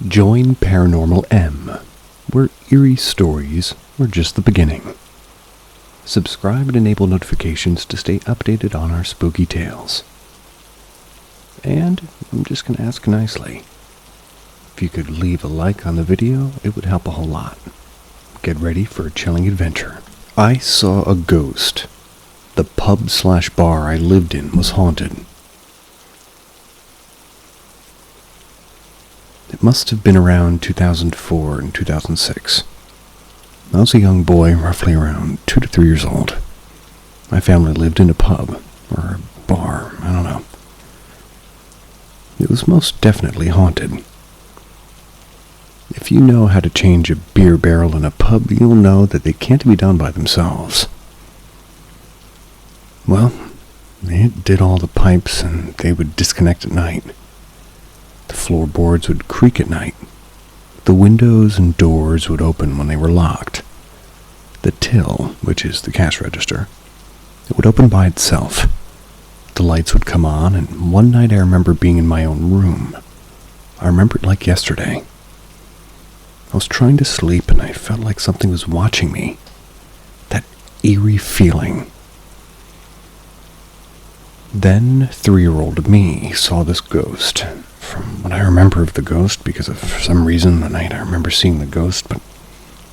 Join Paranormal M, where eerie stories are just the beginning. Subscribe and enable notifications to stay updated on our spooky tales. And I'm just going to ask nicely. If you could leave a like on the video, it would help a whole lot. Get ready for a chilling adventure. I saw a ghost. The pub/bar I lived in was haunted. It must have been around 2004 and 2006. I was a young boy, roughly around 2 to 3 years old. My family lived in a pub, or a bar, I don't know. It was most definitely haunted. If you know how to change a beer barrel in a pub, you'll know that they can't be done by themselves. Well, it did all the pipes and they would disconnect at night. The floorboards would creak at night. The windows and doors would open when they were locked. The till, which is the cash register, it would open by itself. The lights would come on, and one night I remember being in my own room. I remember it like yesterday. I was trying to sleep and I felt like something was watching me. That eerie feeling. Then 3-year-old me saw this ghost. From what I remember of the ghost, because of some reason the night I remember seeing the ghost, but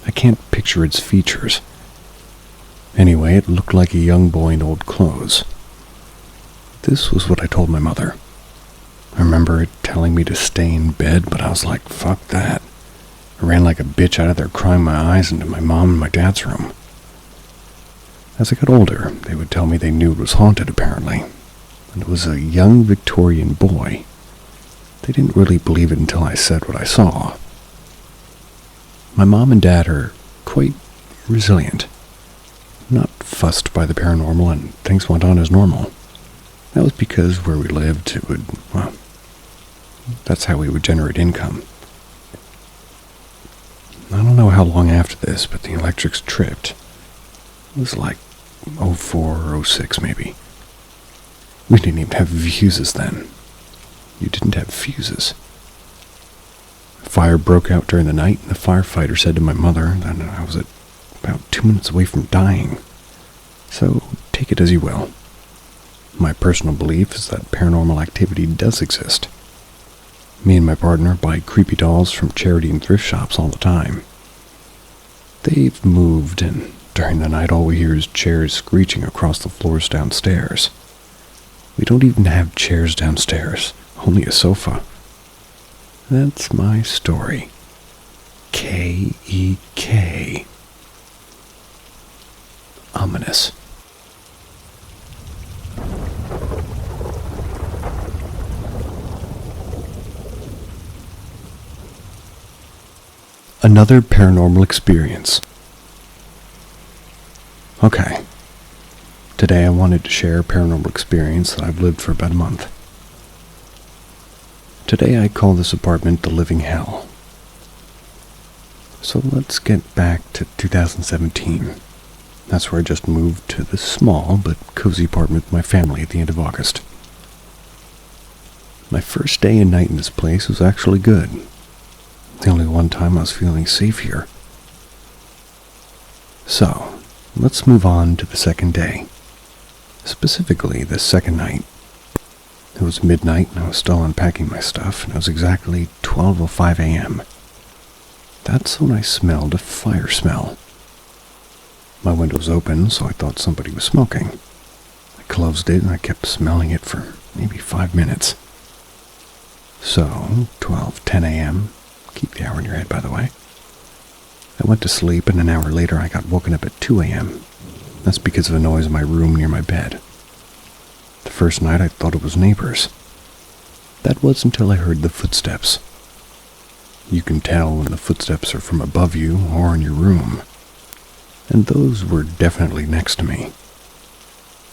I can't picture its features. Anyway, it looked like a young boy in old clothes. This was what I told my mother. I remember it telling me to stay in bed, but I was like, fuck that. I ran like a bitch out of there, crying my eyes into my mom and my dad's room. As I got older, they would tell me they knew it was haunted, apparently. And it was a young Victorian boy. They didn't really believe it until I said what I saw. My mom and dad are quite resilient. Not fussed by the paranormal, and things went on as normal. That was because where we lived, that's how we would generate income. I don't know how long after this, but the electrics tripped. It was like 04 or 06 maybe. We didn't even have fuses then. You didn't have fuses. A fire broke out during the night, and the firefighter said to my mother that I was about 2 minutes away from dying. So, take it as you will. My personal belief is that paranormal activity does exist. Me and my partner buy creepy dolls from charity and thrift shops all the time. They've moved, and during the night all we hear is chairs screeching across the floors downstairs. We don't even have chairs downstairs, only a sofa. That's my story. K-E-K. Ominous. Another paranormal experience. Okay. Today I wanted to share a paranormal experience that I've lived for about a month. Today I call this apartment the living hell. So let's get back to 2017. That's where I just moved to this small but cozy apartment with my family at the end of August. My first day and night in this place was actually good. The only one time I was feeling safe here. So, let's move on to the second day. Specifically, the second night. It was midnight and I was still unpacking my stuff, and it was exactly 12:05 a.m. That's when I smelled a fire smell. My window was open, so I thought somebody was smoking. I closed it and I kept smelling it for maybe 5 minutes. So, 12:10 a.m., keep the hour in your head, by the way. I went to sleep, and an hour later I got woken up at 2 a.m. That's because of a noise in my room near my bed. The first night I thought it was neighbors. That was until I heard the footsteps. You can tell when the footsteps are from above you or in your room. And those were definitely next to me.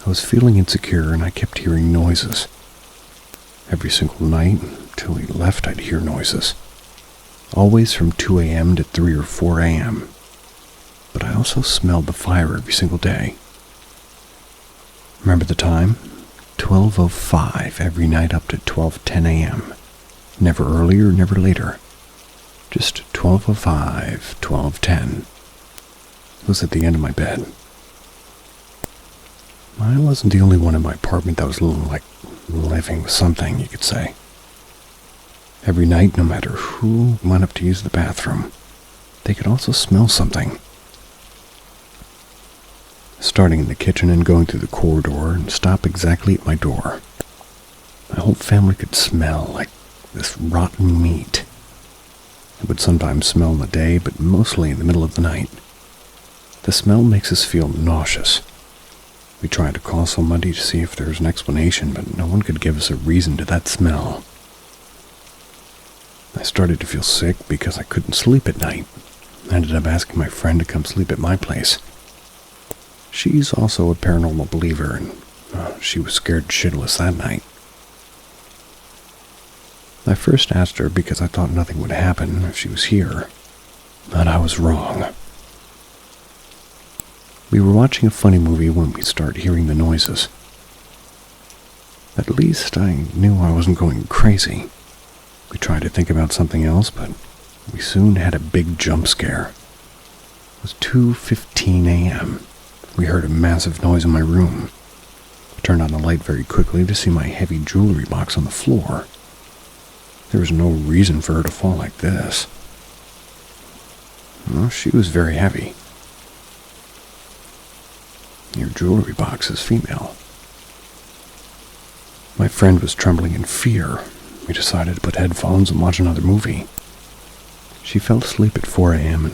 I was feeling insecure and I kept hearing noises. Every single night, until we left, I'd hear noises. Always from 2 a.m. to 3 or 4 a.m. But I also smelled the fire every single day. Remember the time? 12:05 every night up to 12:10 a.m. Never earlier, never later. Just 12:05, 12:10. It was at the end of my bed. I wasn't the only one in my apartment that was like living with something, you could say. Every night, no matter who went up to use the bathroom, they could also smell something. Starting in the kitchen and going through the corridor and stop exactly at my door. My whole family could smell like this rotten meat. It would sometimes smell in the day, but mostly in the middle of the night. The smell makes us feel nauseous. We tried to call somebody to see if there was an explanation, but no one could give us a reason to that smell. I started to feel sick because I couldn't sleep at night. I ended up asking my friend to come sleep at my place. She's also a paranormal believer, and she was scared shitless that night. I first asked her because I thought nothing would happen if she was here, but I was wrong. We were watching a funny movie when we started hearing the noises. At least I knew I wasn't going crazy. We tried to think about something else, but we soon had a big jump scare. It was 2:15 a.m. We heard a massive noise in my room. I turned on the light very quickly to see my heavy jewelry box on the floor. There was no reason for her to fall like this. Well, she was very heavy. Your jewelry box is female. My friend was trembling in fear. We decided to put headphones and watch another movie. She fell asleep at 4 a.m.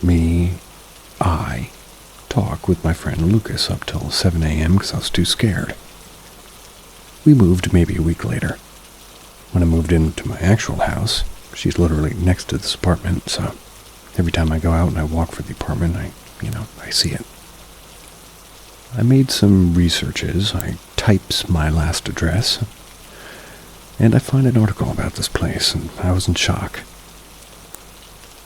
and I talked with my friend Lucas up till 7 a.m. because I was too scared. We moved maybe a week later. When I moved into my actual house, she's literally next to this apartment, so every time I go out and I walk for the apartment, I see it. I made some researches. I typed my last address, and I find an article about this place, and I was in shock.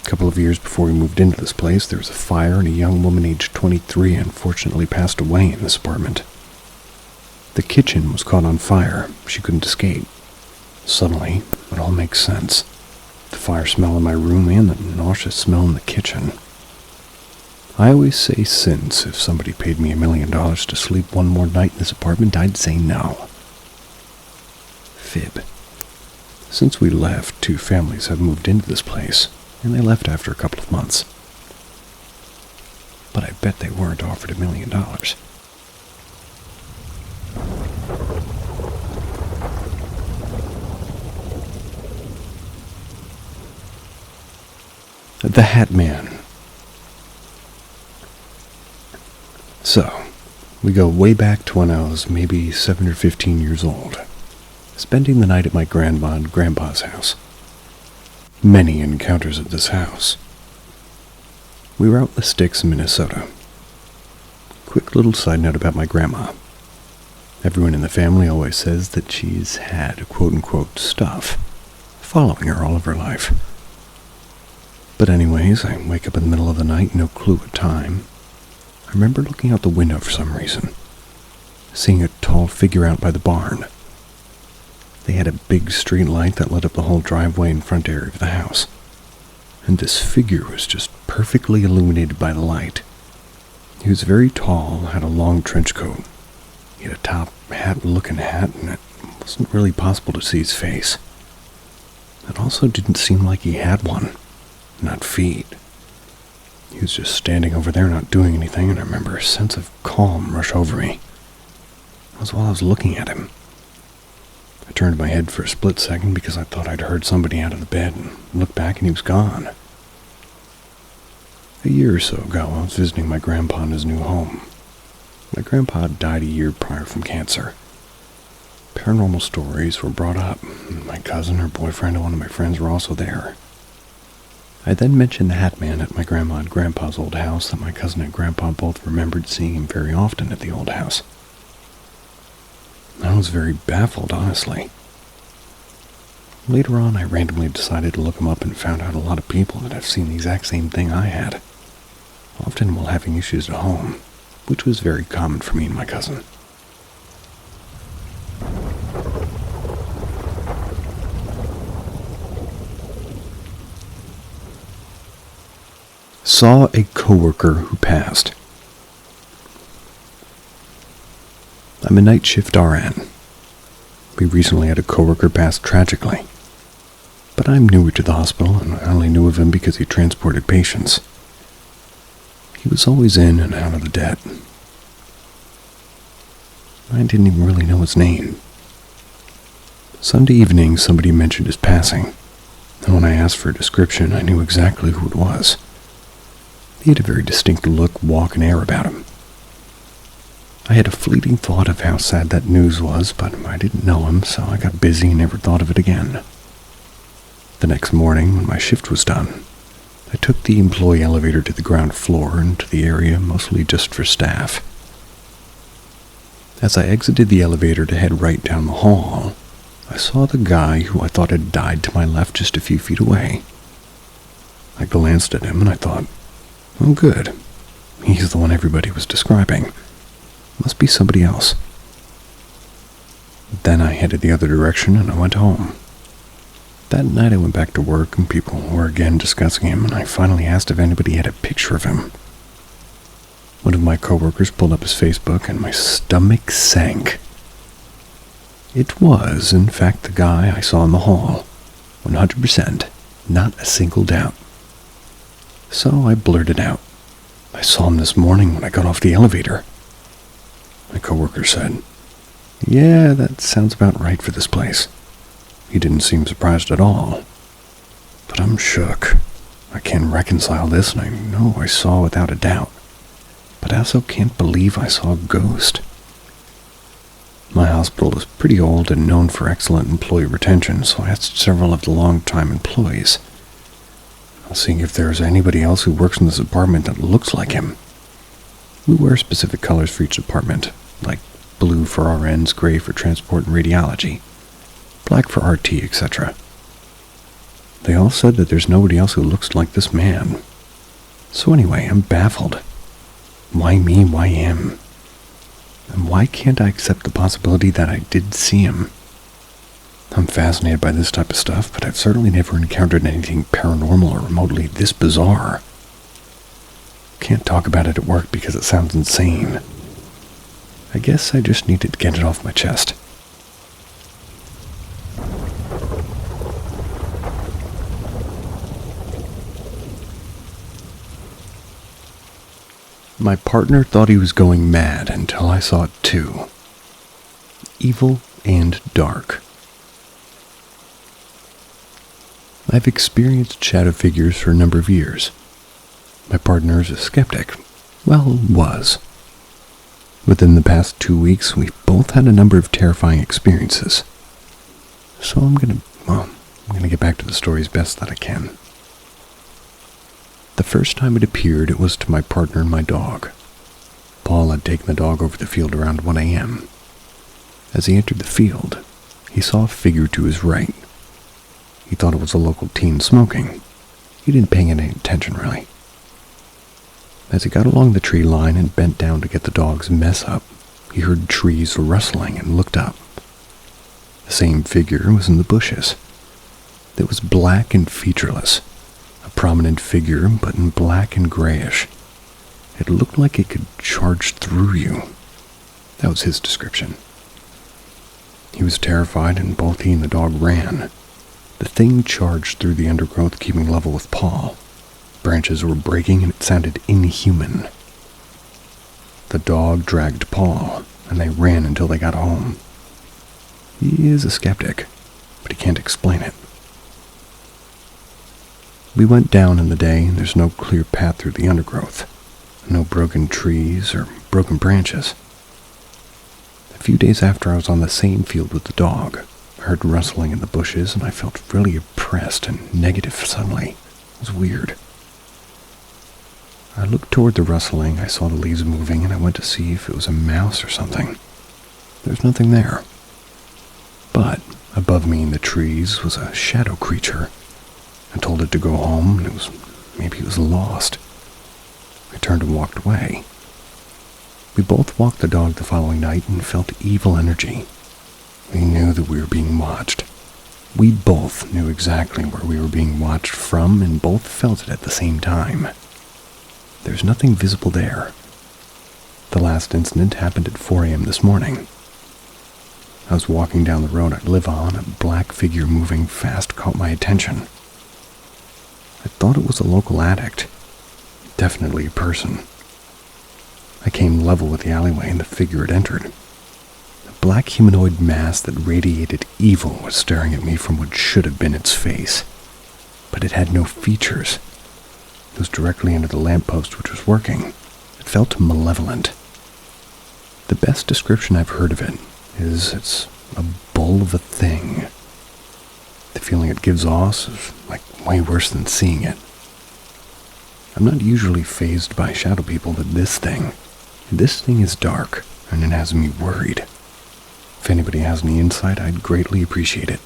A couple of years before we moved into this place, there was a fire, and a young woman aged 23 unfortunately passed away in this apartment. The kitchen was caught on fire. She couldn't escape. Suddenly, it all makes sense. The fire smell in my room and the nauseous smell in the kitchen. I always say since if somebody paid me $1 million to sleep one more night in this apartment, I'd say no. Fib. Since we left, 2 families have moved into this place, and they left after a couple of months. But I bet they weren't offered $1 million. The Hat Man. So, we go way back to when I was maybe 7 or 15 years old, spending the night at my grandma and grandpa's house. Many encounters at this house. We were out in the sticks in Minnesota. Quick little side note about my grandma. Everyone in the family always says that she's had quote-unquote stuff following her all of her life. But anyways, I wake up in the middle of the night, no clue what time. I remember looking out the window for some reason, seeing a tall figure out by the barn. They had a big street light that lit up the whole driveway and front area of the house, and this figure was just perfectly illuminated by the light. He was very tall, had a long trench coat. He had a top hat-looking hat, and it wasn't really possible to see his face. It also didn't seem like he had one, not feet. He was just standing over there not doing anything, and I remember a sense of calm rush over me. It was while I was looking at him. I turned my head for a split second because I thought I'd heard somebody out of the bed and looked back and he was gone. A year or so ago, I was visiting my grandpa in his new home. My grandpa died a year prior from cancer. Paranormal stories were brought up. My cousin, her boyfriend, and one of my friends were also there. I then mentioned the Hat Man at my grandma and grandpa's old house, that my cousin and grandpa both remembered seeing him very often at the old house. I was very baffled, honestly. Later on, I randomly decided to look him up and found out a lot of people that have seen the exact same thing I had, often while having issues at home, which was very common for me and my cousin. saw a coworker who passed. I'm a night shift RN. We recently had a coworker pass tragically, but I'm newer to the hospital and I only knew of him because he transported patients. He was always in and out of the debt. I didn't even really know his name. Sunday evening, somebody mentioned his passing, and when I asked for a description, I knew exactly who it was. He had a very distinct look, walk, and air about him. I had a fleeting thought of how sad that news was, but I didn't know him, so I got busy and never thought of it again. The next morning, when my shift was done, I took the employee elevator to the ground floor and to the area mostly just for staff. As I exited the elevator to head right down the hall, I saw the guy who I thought had died to my left just a few feet away. I glanced at him and I thought, oh good, he's the one everybody was describing. Must be somebody else. Then I headed the other direction and I went home. That night I went back to work and people were again discussing him, and I finally asked if anybody had a picture of him. One of my coworkers pulled up his Facebook and my stomach sank. It was, in fact, the guy I saw in the hall. 100%, not a single doubt. So I blurted out, I saw him this morning when I got off the elevator. My coworker said, yeah, that sounds about right for this place. He didn't seem surprised at all. But I'm shook. I can't reconcile this, and I know I saw without a doubt. But I also can't believe I saw a ghost. My hospital is pretty old and known for excellent employee retention, so I asked several of the long-time employees. I was seeing if there's anybody else who works in this department that looks like him. We wear specific colors for each department, like blue for RNs, gray for transport and radiology, black for RT, etc. They all said that there's nobody else who looks like this man. So anyway, I'm baffled. Why me? Why him? And why can't I accept the possibility that I did see him? I'm fascinated by this type of stuff, but I've certainly never encountered anything paranormal or remotely this bizarre. Can't talk about it at work because it sounds insane. I guess I just needed to get it off my chest. My partner thought he was going mad until I saw it too. Evil and dark. I've experienced shadow figures for a number of years. My partner is a skeptic. Well, was. Within the past 2 weeks, we've both had a number of terrifying experiences. So I'm gonna get back to the story as best that I can. The first time it appeared, it was to my partner and my dog. Paul had taken the dog over the field around 1 a.m. As he entered the field, he saw a figure to his right. He thought it was a local teen smoking. He didn't pay any attention, really. As he got along the tree line and bent down to get the dog's mess up, he heard trees rustling and looked up. The same figure was in the bushes. It was black and featureless. A prominent figure, but in black and grayish. It looked like it could charge through you. That was his description. He was terrified, and both he and the dog ran. The thing charged through the undergrowth, keeping level with Paul. Branches were breaking, and it sounded inhuman. The dog dragged Paul, and they ran until they got home. He is a skeptic, but he can't explain it. We went down in the day, and there's no clear path through the undergrowth. No broken trees or broken branches. A few days after I was on the same field with the dog, I heard rustling in the bushes, and I felt really oppressed and negative suddenly. It was weird. I looked toward the rustling, I saw the leaves moving, and I went to see if it was a mouse or something. There's nothing there. But above me in the trees was a shadow creature. I told it to go home, and maybe it was lost. I turned and walked away. We both walked the dog the following night and felt evil energy. We knew that we were being watched. We both knew exactly where we were being watched from, and both felt it at the same time. there's nothing visible there. The last incident happened at 4 a.m. this morning. I was walking down the road I live on. A black figure moving fast caught my attention. I thought it was a local addict. Definitely a person. I came level with the alleyway and the figure had entered. A black humanoid mass that radiated evil was staring at me from what should have been its face. But it had no features. It was directly under the lamppost which was working. It felt malevolent. The best description I've heard of it is it's a bull of a thing. The feeling it gives off is like way worse than seeing it. I'm not usually fazed by shadow people, but this thing is dark, and it has me worried. If anybody has any insight, I'd greatly appreciate it.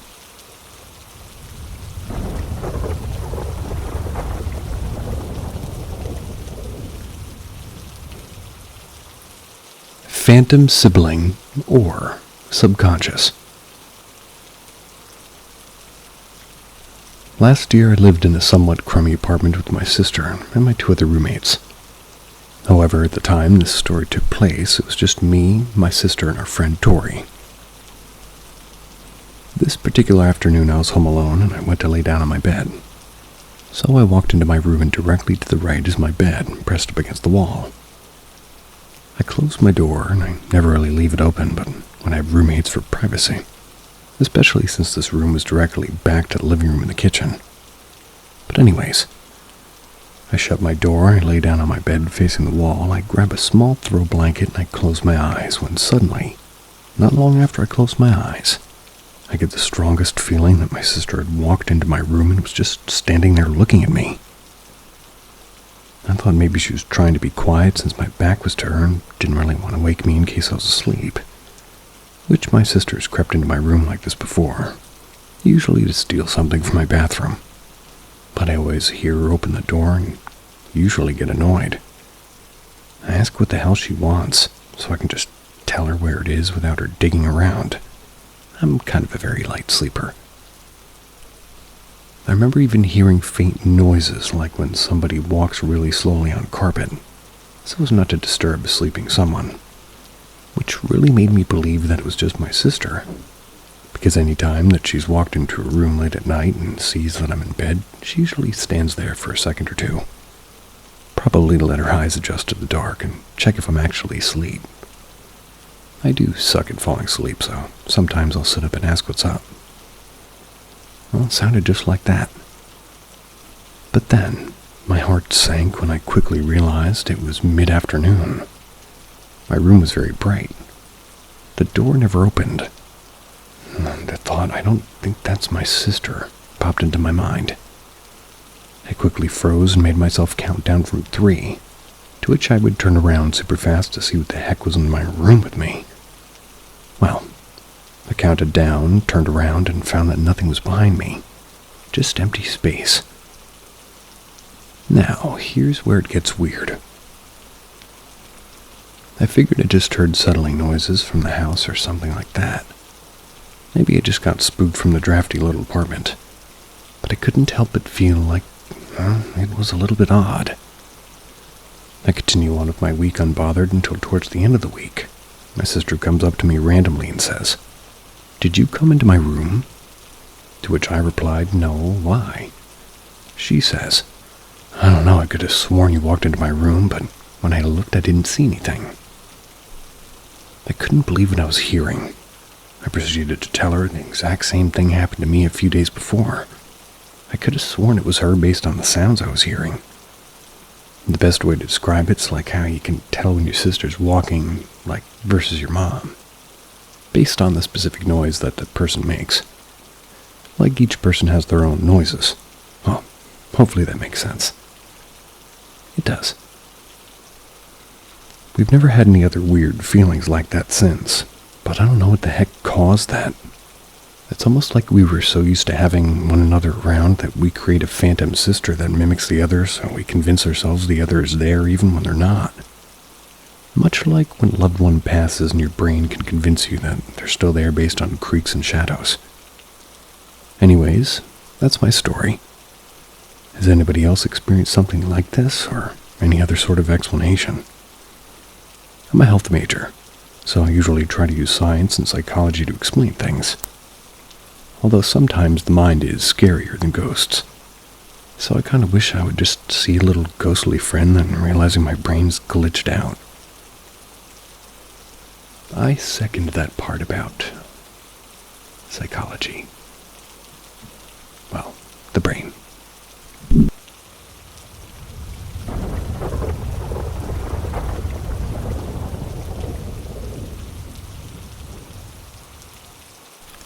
Phantom sibling or subconscious. Last year I lived in a somewhat crummy apartment with my sister and my 2 other roommates. However, at the time this story took place, it was just me, my sister, and our friend Tori. This particular afternoon I was home alone and I went to lay down on my bed. So I walked into my room and directly to the right is my bed, pressed up against the wall. I closed my door, and I never really leave it open, but when I have roommates for privacy, especially since this room was directly back to the living room and the kitchen. But anyways, I shut my door, I lay down on my bed facing the wall, I grab a small throw blanket, and I close my eyes when suddenly, not long after I closed my eyes, I get the strongest feeling that my sister had walked into my room and was just standing there looking at me. I thought maybe she was trying to be quiet since my back was to her and didn't really want to wake me in case I was asleep. Which my sister's crept into my room like this before, usually to steal something from my bathroom. But I always hear her open the door and usually get annoyed. I ask what the hell she wants, so I can just tell her where it is without her digging around. I'm kind of a very light sleeper. I remember even hearing faint noises like when somebody walks really slowly on carpet, so as not to disturb a sleeping someone, which really made me believe that it was just my sister, because any time that she's walked into a room late at night and sees that I'm in bed, she usually stands there for a second or two, probably to let her eyes adjust to the dark and check if I'm actually asleep. I do suck at falling asleep, so sometimes I'll sit up and ask what's up. Well, it sounded just like that. But then, my heart sank when I quickly realized it was mid-afternoon. My room was very bright. The door never opened. And the thought, I don't think that's my sister, popped into my mind. I quickly froze and made myself count down from 3, to which I would turn around super fast to see what the heck was in my room with me. Well, I counted down, turned around, and found that nothing was behind me. Just empty space. Now, here's where it gets weird. I figured I just heard settling noises from the house or something like that. Maybe I just got spooked from the drafty little apartment. But I couldn't help but feel like, it was a little bit odd. I continue on with my week unbothered until towards the end of the week. My sister comes up to me randomly and says, "Did you come into my room?" To which I replied, "No, why?" She says, "I don't know, I could have sworn you walked into my room, but when I looked I didn't see anything." I couldn't believe what I was hearing. I proceeded to tell her the exact same thing happened to me a few days before. I could have sworn it was her based on the sounds I was hearing. The best way to describe it's like how you can tell when your sister's walking, like, versus your mom, based on the specific noise that the person makes. Like each person has their own noises. Well, hopefully that makes sense. It does. We've never had any other weird feelings like that since, but I don't know what the heck caused that. It's almost like we were so used to having one another around that we create a phantom sister that mimics the other, so we convince ourselves the other is there even when they're not. Much like when a loved one passes and your brain can convince you that they're still there based on creaks and shadows. Anyways, that's my story. Has anybody else experienced something like this, or any other sort of explanation. I'm a health major, so I usually try to use science and psychology to explain things. Although sometimes the mind is scarier than ghosts. So I kind of wish I would just see a little ghostly friend and realizing my brain's glitched out. I second that part about psychology. Well, the brain.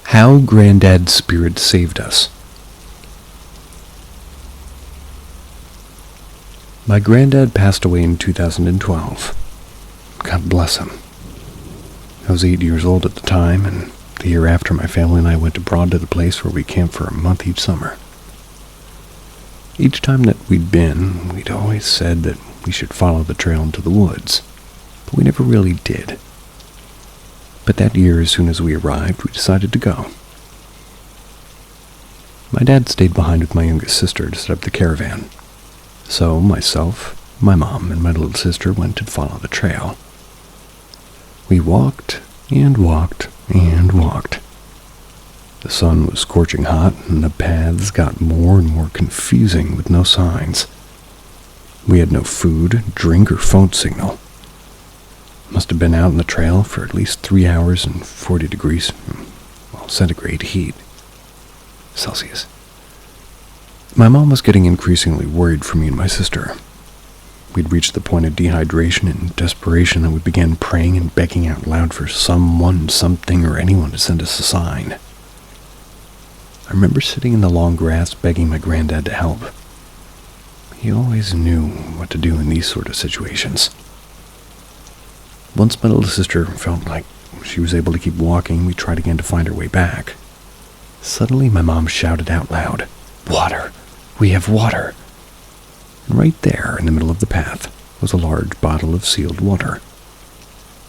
How Granddad's spirit saved us. My granddad passed away in 2012. God bless him. I was 8 years old at the time, and the year after, my family and I went abroad to the place where we camped for a month each summer. Each time that we'd been, we'd always said that we should follow the trail into the woods, but we never really did. But that year, as soon as we arrived, we decided to go. My dad stayed behind with my youngest sister to set up the caravan. So myself, my mom, and my little sister went to follow the trail. We walked and walked and walked. The sun was scorching hot, and the paths got more and more confusing with no signs. We had no food, drink, or phone signal. Must have been out on the trail for at least 3 hours in 40 degrees, centigrade heat. Celsius. My mom was getting increasingly worried for me and my sister. We'd reached the point of dehydration and desperation that we began praying and begging out loud for someone, something, or anyone to send us a sign. I remember sitting in the long grass begging my granddad to help. He always knew what to do in these sort of situations. Once my little sister felt like she was able to keep walking, we tried again to find our way back. Suddenly my mom shouted out loud, "Water! We have water!" And right there in the middle of the path was a large bottle of sealed water.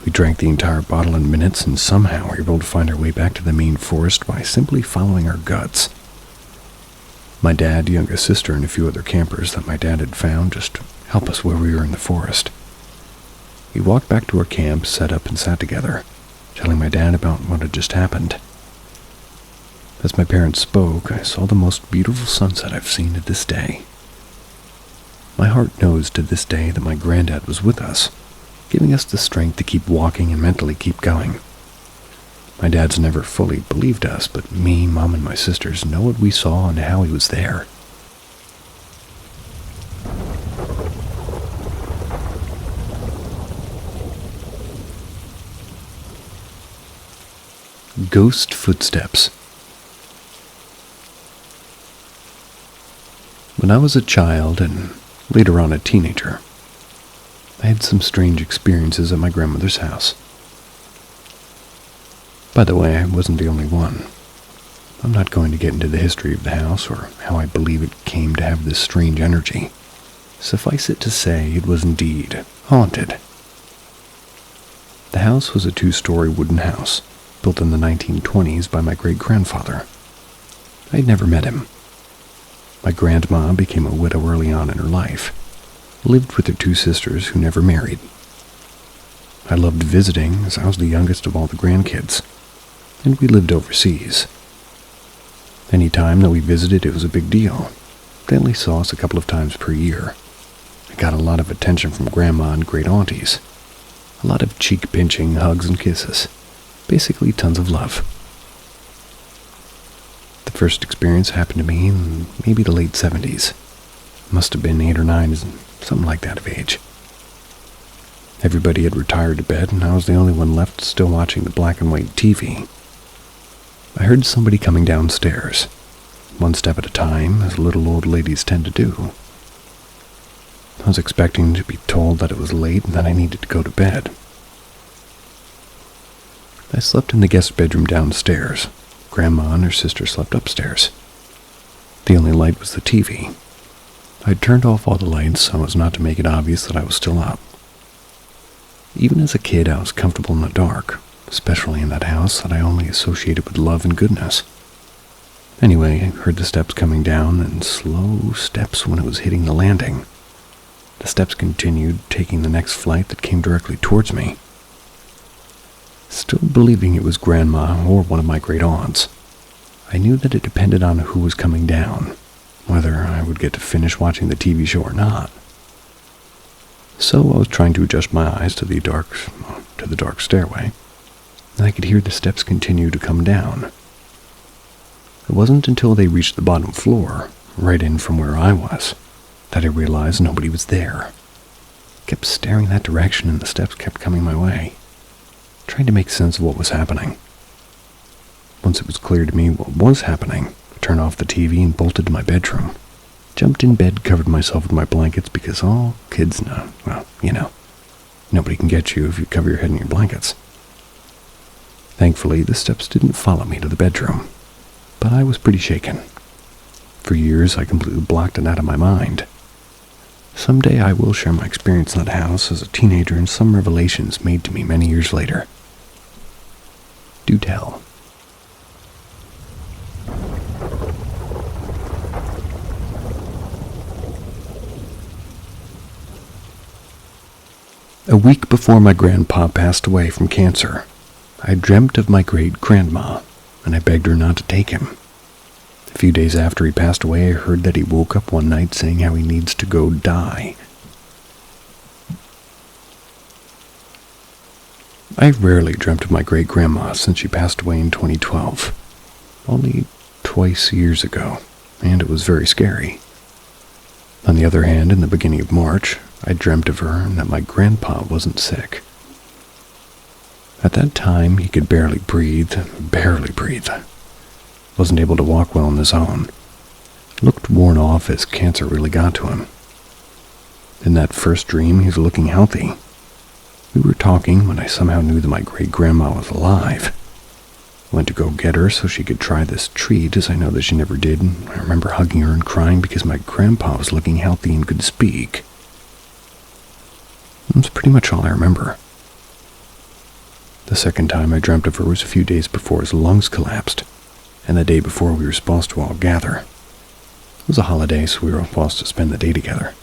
We drank the entire bottle in minutes and somehow were able to find our way back to the main forest by simply following our guts. My dad, youngest sister, and a few other campers that my dad had found just helped us where we were in the forest. We walked back to our camp, set up, and sat together, telling my dad about what had just happened. As my parents spoke, I saw the most beautiful sunset I've seen to this day. My heart knows to this day that my granddad was with us, giving us the strength to keep walking and mentally keep going. My dad's never fully believed us, but me, Mom, and my sisters know what we saw and how he was there. Ghost footsteps. When I was a child and later on a teenager, I had some strange experiences at my grandmother's house. By the way, I wasn't the only one. I'm not going to get into the history of the house or how I believe it came to have this strange energy. Suffice it to say, it was indeed haunted. The house was a 2-story wooden house, built in the 1920s by my great-grandfather. I had never met him. My grandma became a widow early on in her life, lived with her 2 sisters who never married. I loved visiting as I was the youngest of all the grandkids, and we lived overseas. Any time that we visited, it was a big deal. They only saw us a couple of times per year. I got a lot of attention from grandma and great aunties. A lot of cheek pinching, hugs, and kisses. Basically tons of love. The first experience happened to me in maybe the late 70s. Must have been 8 or 9, something like that of age. Everybody had retired to bed, and I was the only one left still watching the black and white TV. I heard somebody coming downstairs, one step at a time, as little old ladies tend to do. I was expecting to be told that it was late and that I needed to go to bed. I slept in the guest bedroom downstairs. Grandma and her sister slept upstairs. The only light was the TV. I'd turned off all the lights so as not to make it obvious that I was still up. Even as a kid, I was comfortable in the dark, especially in that house that I only associated with love and goodness. Anyway, I heard the steps coming down and slow steps when it was hitting the landing. The steps continued, taking the next flight that came directly towards me. Still believing it was Grandma or one of my great-aunts, I knew that it depended on who was coming down, whether I would get to finish watching the TV show or not. So I was trying to adjust my eyes to the dark stairway, and I could hear the steps continue to come down. It wasn't until they reached the bottom floor, right in from where I was, that I realized nobody was there. I kept staring that direction and the steps kept coming my way, trying to make sense of what was happening. Once it was clear to me what was happening, I turned off the TV and bolted to my bedroom. Jumped in bed, covered myself with my blankets because all kids know, well, you know, nobody can get you if you cover your head in your blankets. Thankfully, the steps didn't follow me to the bedroom, but I was pretty shaken. For years, I completely blocked it out of my mind. Someday I will share my experience in that house as a teenager and some revelations made to me many years later. Do tell. A week before my grandpa passed away from cancer, I dreamt of my great-grandma, and I begged her not to take him. A few days after he passed away, I heard that he woke up one night saying how he needs to go die. I rarely dreamt of my great-grandma since she passed away in 2012, only twice years ago, and it was very scary. On the other hand, in the beginning of March, I dreamt of her and that my grandpa wasn't sick. At that time, he could barely breathe. Wasn't able to walk well on his own. Looked worn off as cancer really got to him. In that first dream, he was looking healthy. We were talking when I somehow knew that my great-grandma was alive. I went to go get her so she could try this treat, as I know that she never did. I remember hugging her and crying because my grandpa was looking healthy and could speak. That's pretty much all I remember. The second time I dreamt of her was a few days before his lungs collapsed, and the day before we were supposed to all gather. It was a holiday, so we were supposed to spend the day together.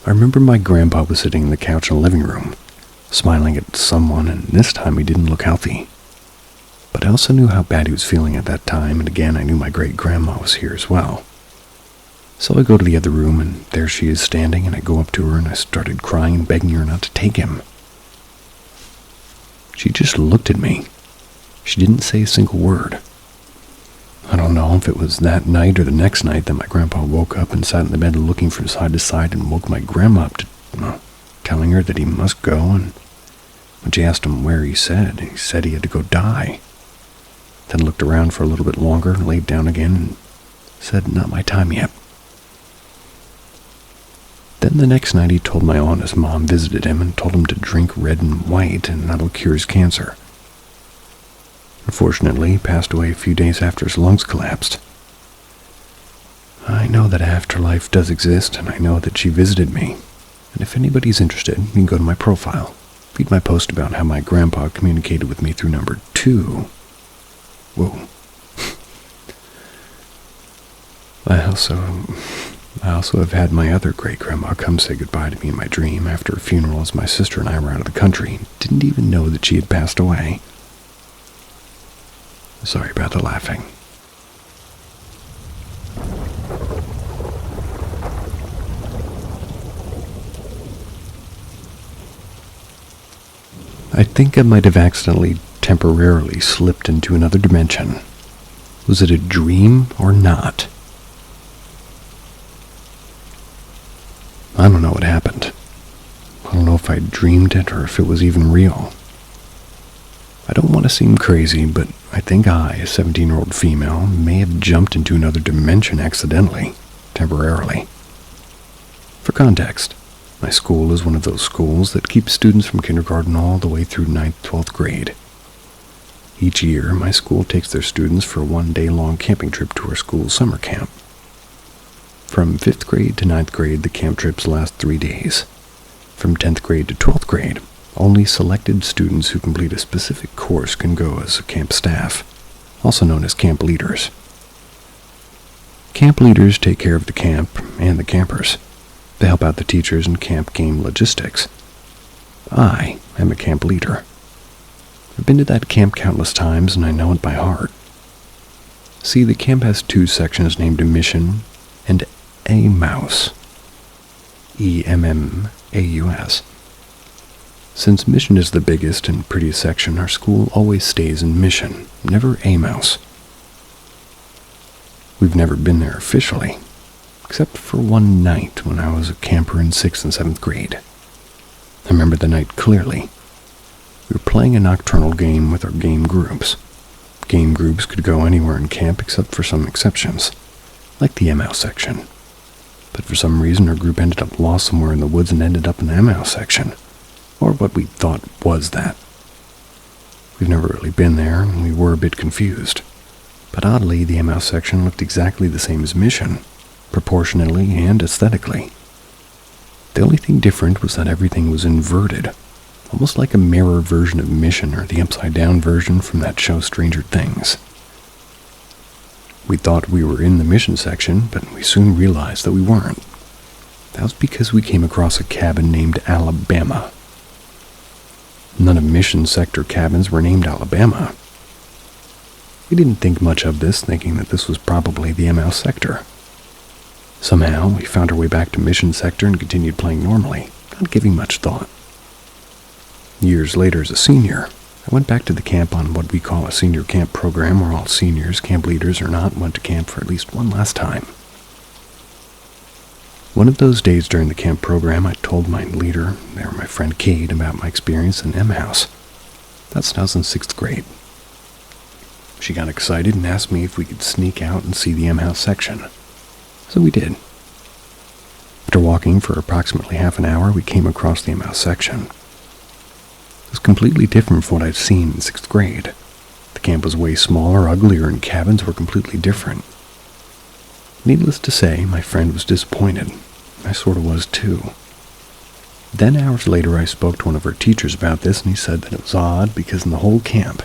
I remember my grandpa was sitting in the couch in the living room, smiling at someone, and this time he didn't look healthy. But I also knew how bad he was feeling at that time, and again I knew my great-grandma was here as well. So I go to the other room, and there she is standing, and I go up to her, and I started crying and begging her not to take him. She just looked at me. She didn't say a single word. I don't know if it was that night or the next night that my grandpa woke up and sat in the bed looking from side to side and woke my grandma up to, telling her that he must go, and when she asked him where he said he had to go die. Then looked around for a little bit longer, laid down again, and said, "Not my time yet." Then the next night he told my aunt his mom visited him and told him to drink red and white and that'll cure his cancer. Unfortunately, he passed away a few days after his lungs collapsed. I know that afterlife does exist, and I know that she visited me. And if anybody's interested, you can go to my profile. Read my post about how my grandpa communicated with me through number 2. Whoa. I also have had my other great-grandma come say goodbye to me in my dream after a funeral as my sister and I were out of the country and didn't even know that she had passed away. Sorry about the laughing. I think I might have accidentally temporarily slipped into another dimension. Was it a dream or not? I don't know what happened. I don't know if I dreamed it or if it was even real. I don't want to seem crazy, but I think I, a 17-year-old female, may have jumped into another dimension accidentally, temporarily. For context, my school is one of those schools that keeps students from kindergarten all the way through 9th, 12th grade. Each year, my school takes their students for a one-day-long camping trip to our school's summer camp. From 5th grade to 9th grade, the camp trips last 3 days. From 10th grade to 12th grade, only selected students who complete a specific course can go as camp staff, also known as camp leaders. Camp leaders take care of the camp and the campers. They help out the teachers in camp game logistics. I am a camp leader. I've been to that camp countless times and I know it by heart. See, the camp has two sections named Mission and A Mouse. EMMAUS. Since Mission is the biggest and prettiest section, our school always stays in Mission, never A Mouse. We've never been there officially, except for one night when I was a camper in 6th and 7th grade. I remember the night clearly. We were playing a nocturnal game with our game groups. Game groups could go anywhere in camp except for some exceptions, like the M-House section. But for some reason our group ended up lost somewhere in the woods and ended up in the M-House section, or what we thought was that. We've never really been there, and we were a bit confused. But oddly, the M-House section looked exactly the same as Mission, proportionally and aesthetically. The only thing different was that everything was inverted, almost like a mirror version of Mission or the upside-down version from that show Stranger Things. We thought we were in the Mission section, but we soon realized that we weren't. That was because we came across a cabin named Alabama. None of Mission sector cabins were named Alabama. We didn't think much of this, thinking that this was probably the M-House sector. Somehow, we found our way back to Mission sector and continued playing normally, not giving much thought. Years later, as a senior, I went back to the camp on what we call a senior camp program, where all seniors, camp leaders or not, went to camp for at least one last time. One of those days during the camp program, I told my leader, there my friend Kate, about my experience in M-House. That's when I was in 6th grade. She got excited and asked me if we could sneak out and see the M-House section. So we did. After walking for approximately half an hour, we came across the M-House section. It was completely different from what I'd seen in 6th grade. The camp was way smaller, uglier, and cabins were completely different. Needless to say, my friend was disappointed. I sort of was too. Then hours later I spoke to one of our teachers about this, and he said that it was odd because in the whole camp,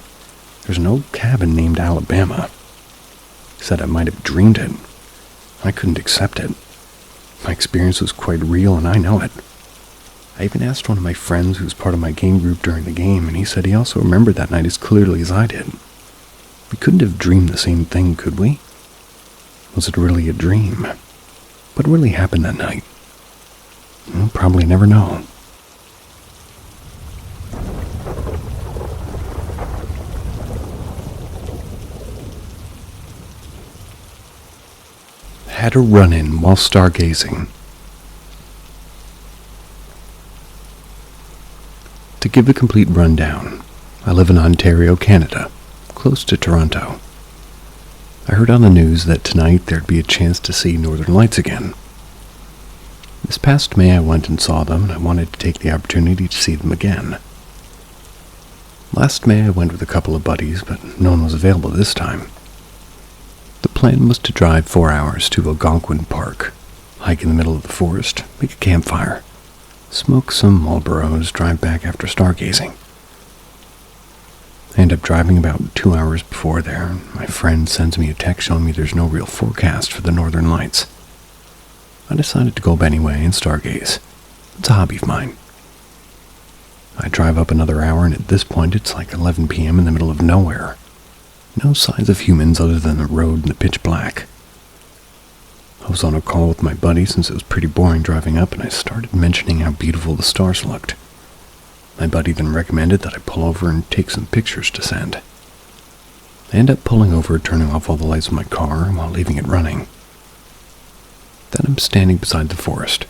there's no cabin named Alabama. He said I might have dreamed it. I couldn't accept it. My experience was quite real, and I know it. I even asked one of my friends who was part of my game group during the game, and he said he also remembered that night as clearly as I did. We couldn't have dreamed the same thing, could we? Was it really a dream? What really happened that night? We'll probably never know. Had a run-in while stargazing. To give a complete rundown, I live in Ontario, Canada, close to Toronto. I heard on the news that tonight there'd be a chance to see Northern Lights again. This past May I went and saw them, and I wanted to take the opportunity to see them again. Last May I went with a couple of buddies, but no one was available this time. The plan was to drive 4 hours to Algonquin Park, hike in the middle of the forest, make a campfire, smoke some Marlboros, drive back after stargazing. I end up driving about 2 hours before there, and my friend sends me a text showing me there's no real forecast for the Northern Lights. I decided to go up anyway and stargaze. It's a hobby of mine. I drive up another hour, and at this point it's like 11 p.m. in the middle of nowhere. No signs of humans other than the road and the pitch black. I was on a call with my buddy since it was pretty boring driving up, and I started mentioning how beautiful the stars looked. My buddy then recommended that I pull over and take some pictures to send. I end up pulling over, turning off all the lights of my car while leaving it running. Then I'm standing beside the forest.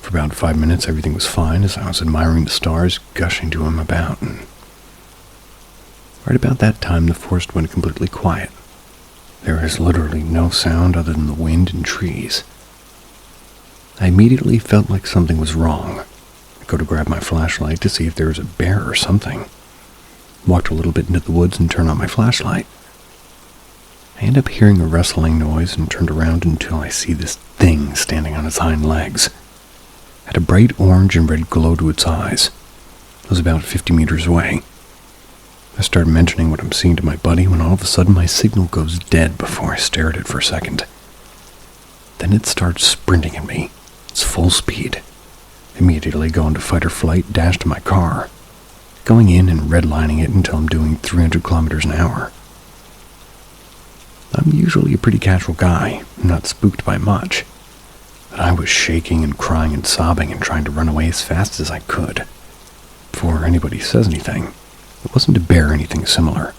For about 5 minutes everything was fine as I was admiring the stars gushing to him about, and right about that time the forest went completely quiet. There is literally no sound other than the wind and trees. I immediately felt like something was wrong. I go to grab my flashlight to see if there was a bear or something. Walked a little bit into the woods and turned on my flashlight. I end up hearing a rustling noise and turned around until I see this thing standing on its hind legs. It had a bright orange and red glow to its eyes. It was about 50 meters away. I started mentioning what I'm seeing to my buddy when all of a sudden my signal goes dead before I stare at it for a second. Then it starts sprinting at me. It's full speed. Immediately go into fight or flight, dash to my car, going in and redlining it until I'm doing 300 kilometers an hour. I'm usually a pretty casual guy, not spooked by much, but I was shaking and crying and sobbing and trying to run away as fast as I could. Before anybody says anything, it wasn't to bear anything similar.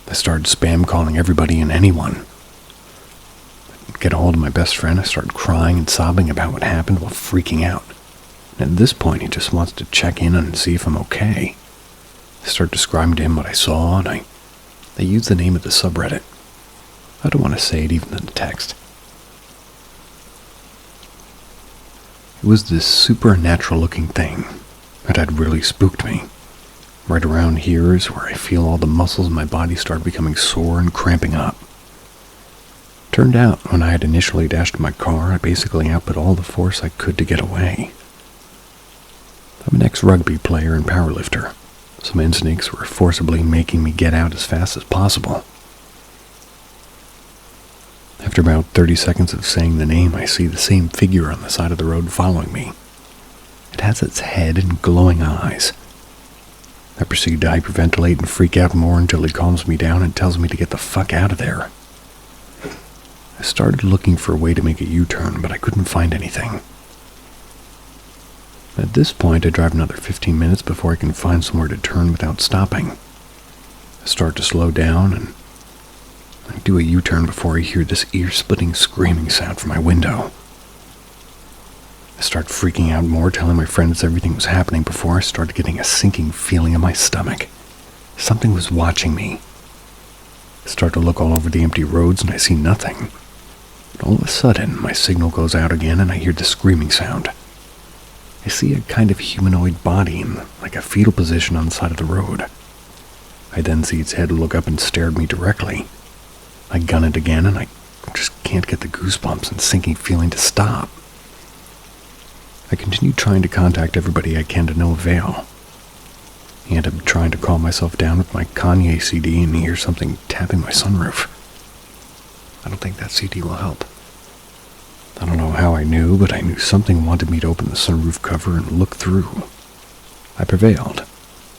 I started spam calling everybody and anyone. I'd get a hold of my best friend, I started crying and sobbing about what happened while freaking out. And at this point, he just wants to check in and see if I'm okay. I start describing to him what I saw, and I use the name of the subreddit. I don't want to say it even in the text. It was this supernatural-looking thing that had really spooked me. Right around here is where I feel all the muscles in my body start becoming sore and cramping up. Turned out, when I had initially dashed to my car, I basically output all the force I could to get away. I'm an ex-rugby player and powerlifter. Some instincts were forcibly making me get out as fast as possible. After about 30 seconds of saying the name, I see the same figure on the side of the road following me. It has its head and glowing eyes. I proceed to hyperventilate and freak out more until he calms me down and tells me to get the fuck out of there. I started looking for a way to make a U-turn, but I couldn't find anything. At this point, I drive another 15 minutes before I can find somewhere to turn without stopping. I start to slow down, and I do a U-turn before I hear this ear-splitting screaming sound from my window. I start freaking out more, telling my friends everything was happening before I started getting a sinking feeling in my stomach. Something was watching me. I start to look all over the empty roads, and I see nothing. But all of a sudden, my signal goes out again, and I hear the screaming sound. I see a kind of humanoid body in like a fetal position on the side of the road. I then see its head look up and stare at me directly. I gun it again, and I just can't get the goosebumps and sinking feeling to stop. I continue trying to contact everybody I can to no avail. I end up trying to calm myself down with my Kanye CD and hear something tapping my sunroof. I don't think that CD will help. I don't know how I knew, but I knew something wanted me to open the sunroof cover and look through. I prevailed.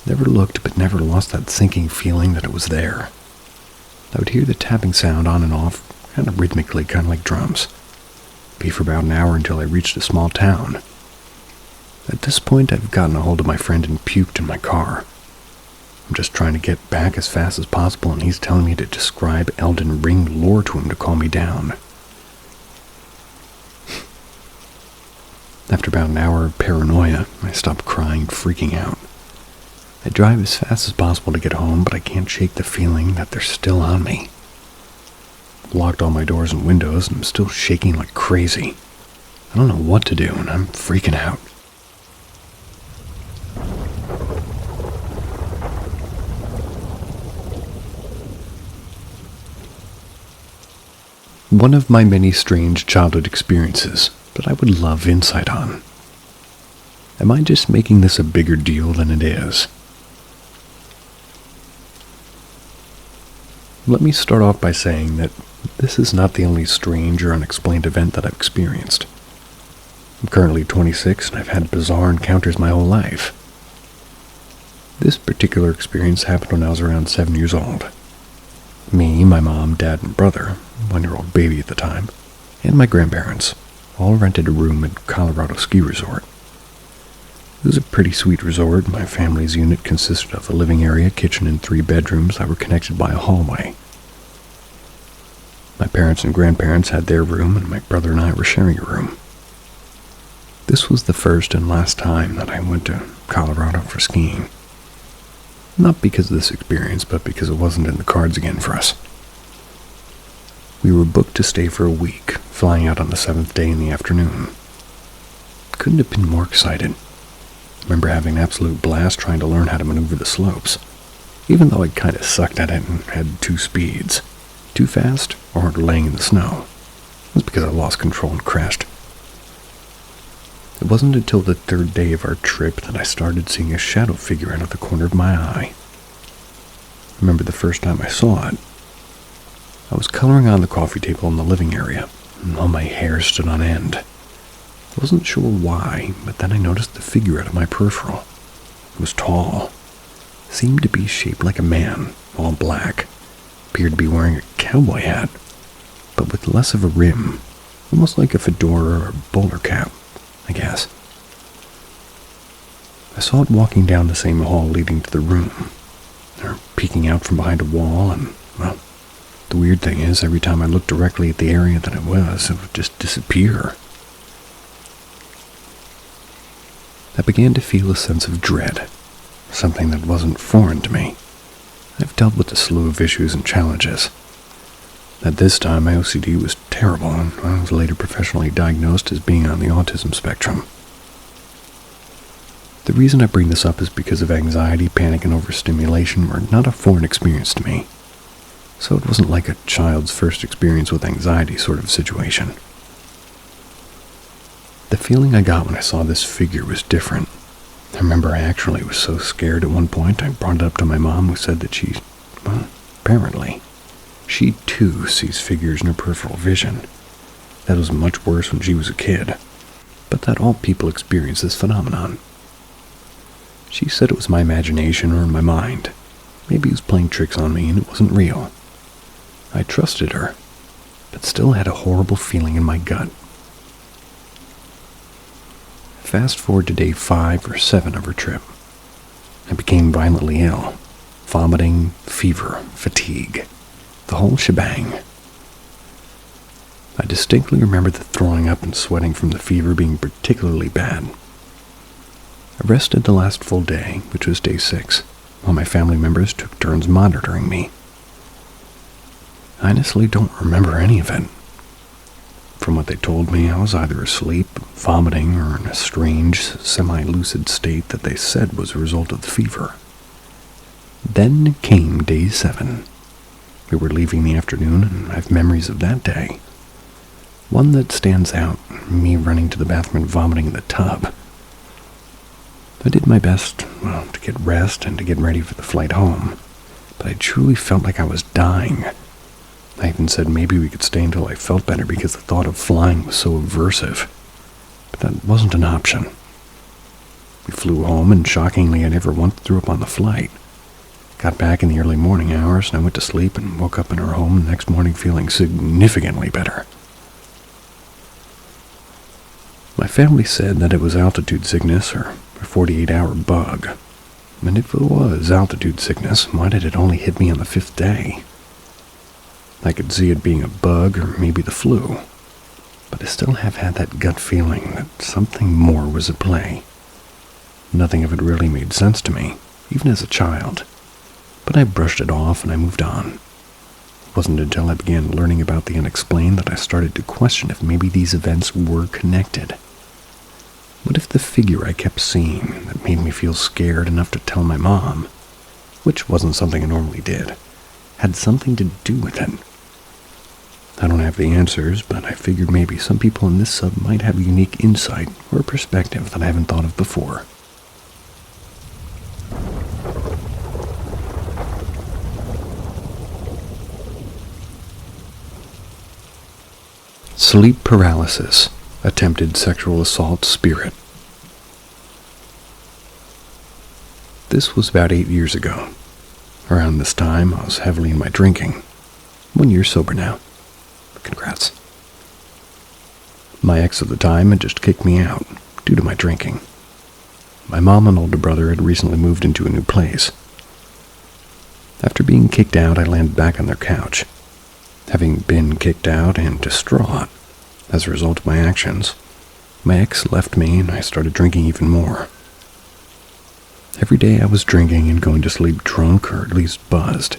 Never looked, but never lost that sinking feeling that it was there. I would hear the tapping sound on and off, kind of rhythmically, kind of like drums. Be for about an hour until I reached a small town. At this point, I've gotten a hold of my friend and puked in my car. I'm just trying to get back as fast as possible, and he's telling me to describe Elden Ring lore to him to calm me down. After about an hour of paranoia, I stop crying and freaking out. I drive as fast as possible to get home, but I can't shake the feeling that they're still on me. I've locked all my doors and windows, and I'm still shaking like crazy. I don't know what to do, and I'm freaking out. One of my many strange childhood experiences that I would love insight on. Am I just making this a bigger deal than it is? Let me start off by saying that this is not the only strange or unexplained event that I've experienced. I'm currently 26 and I've had bizarre encounters my whole life. This particular experience happened when I was around 7 years old. Me, my mom, dad, and brother, 1-year-old baby at the time, and my grandparents all rented a room at Colorado ski resort. It was a pretty sweet resort. My family's unit consisted of a living area, kitchen, and 3 bedrooms that were connected by a hallway. My parents and grandparents had their room, and my brother and I were sharing a room. This was the first and last time that I went to Colorado for skiing. Not because of this experience, but because it wasn't in the cards again for us. We were booked to stay for a week, flying out on the 7th day in the afternoon. Couldn't have been more excited. I remember having an absolute blast trying to learn how to maneuver the slopes, even though I kind of sucked at it and had 2 speeds, too fast or laying in the snow. It was because I lost control and crashed. It wasn't until the 3rd day of our trip that I started seeing a shadow figure out of the corner of my eye. I remember the first time I saw it. I was coloring on the coffee table in the living area, and all my hair stood on end. I wasn't sure why, but then I noticed the figure out of my peripheral. It was tall, seemed to be shaped like a man, all black, appeared to be wearing a cowboy hat, but with less of a rim, almost like a fedora or bowler cap, I guess. I saw it walking down the same hall leading to the room, or peeking out from behind a wall, and, well, the weird thing is, every time I looked directly at the area that it would just disappear. I began to feel a sense of dread, something that wasn't foreign to me. I've dealt with a slew of issues and challenges. At this time, my OCD was terrible, and I was later professionally diagnosed as being on the autism spectrum. The reason I bring this up is because of anxiety, panic, and overstimulation were not a foreign experience to me, so it wasn't like a child's first experience with anxiety sort of situation. The feeling I got when I saw this figure was different. I remember I actually was so scared at one point I brought it up to my mom, who said that apparently, she too sees figures in her peripheral vision. That was much worse when she was a kid, but that all people experience this phenomenon. She said it was my imagination or in my mind. Maybe he was playing tricks on me and it wasn't real. I trusted her, but still had a horrible feeling in my gut. Fast forward to day 5 or 7 of her trip. I became violently ill. Vomiting, fever, fatigue. The whole shebang. I distinctly remember the throwing up and sweating from the fever being particularly bad. I rested the last full day, which was day 6, while my family members took turns monitoring me. I honestly don't remember any of it. From what they told me, I was either asleep, vomiting, or in a strange, semi-lucid state that they said was a result of the fever. Then came day 7. We were leaving in the afternoon, and I have memories of that day. One that stands out, me running to the bathroom and vomiting in the tub. I did my best, to get rest and to get ready for the flight home, but I truly felt like I was dying. I even said maybe we could stay until I felt better because the thought of flying was so aversive. But that wasn't an option. We flew home, and shockingly I never once threw up on the flight. Got back in the early morning hours, and I went to sleep and woke up in our home the next morning feeling significantly better. My family said that it was altitude sickness or a 48-hour bug. And if it was altitude sickness, why did it only hit me on the 5th day? I could see it being a bug or maybe the flu, but I still have had that gut feeling that something more was at play. Nothing of it really made sense to me, even as a child, but I brushed it off and I moved on. It wasn't until I began learning about the unexplained that I started to question if maybe these events were connected. What if the figure I kept seeing that made me feel scared enough to tell my mom, which wasn't something I normally did, had something to do with it? I don't have the answers, but I figured maybe some people in this sub might have a unique insight or perspective that I haven't thought of before. Sleep paralysis, attempted sexual assault spirit. This was about 8 years ago. Around this time, I was heavily in my drinking. 1 year sober now. Congrats. My ex at the time had just kicked me out due to my drinking. My mom and older brother had recently moved into a new place. After being kicked out, I landed back on their couch. Having been kicked out and distraught as a result of my actions, my ex left me and I started drinking even more. Every day I was drinking and going to sleep drunk or at least buzzed.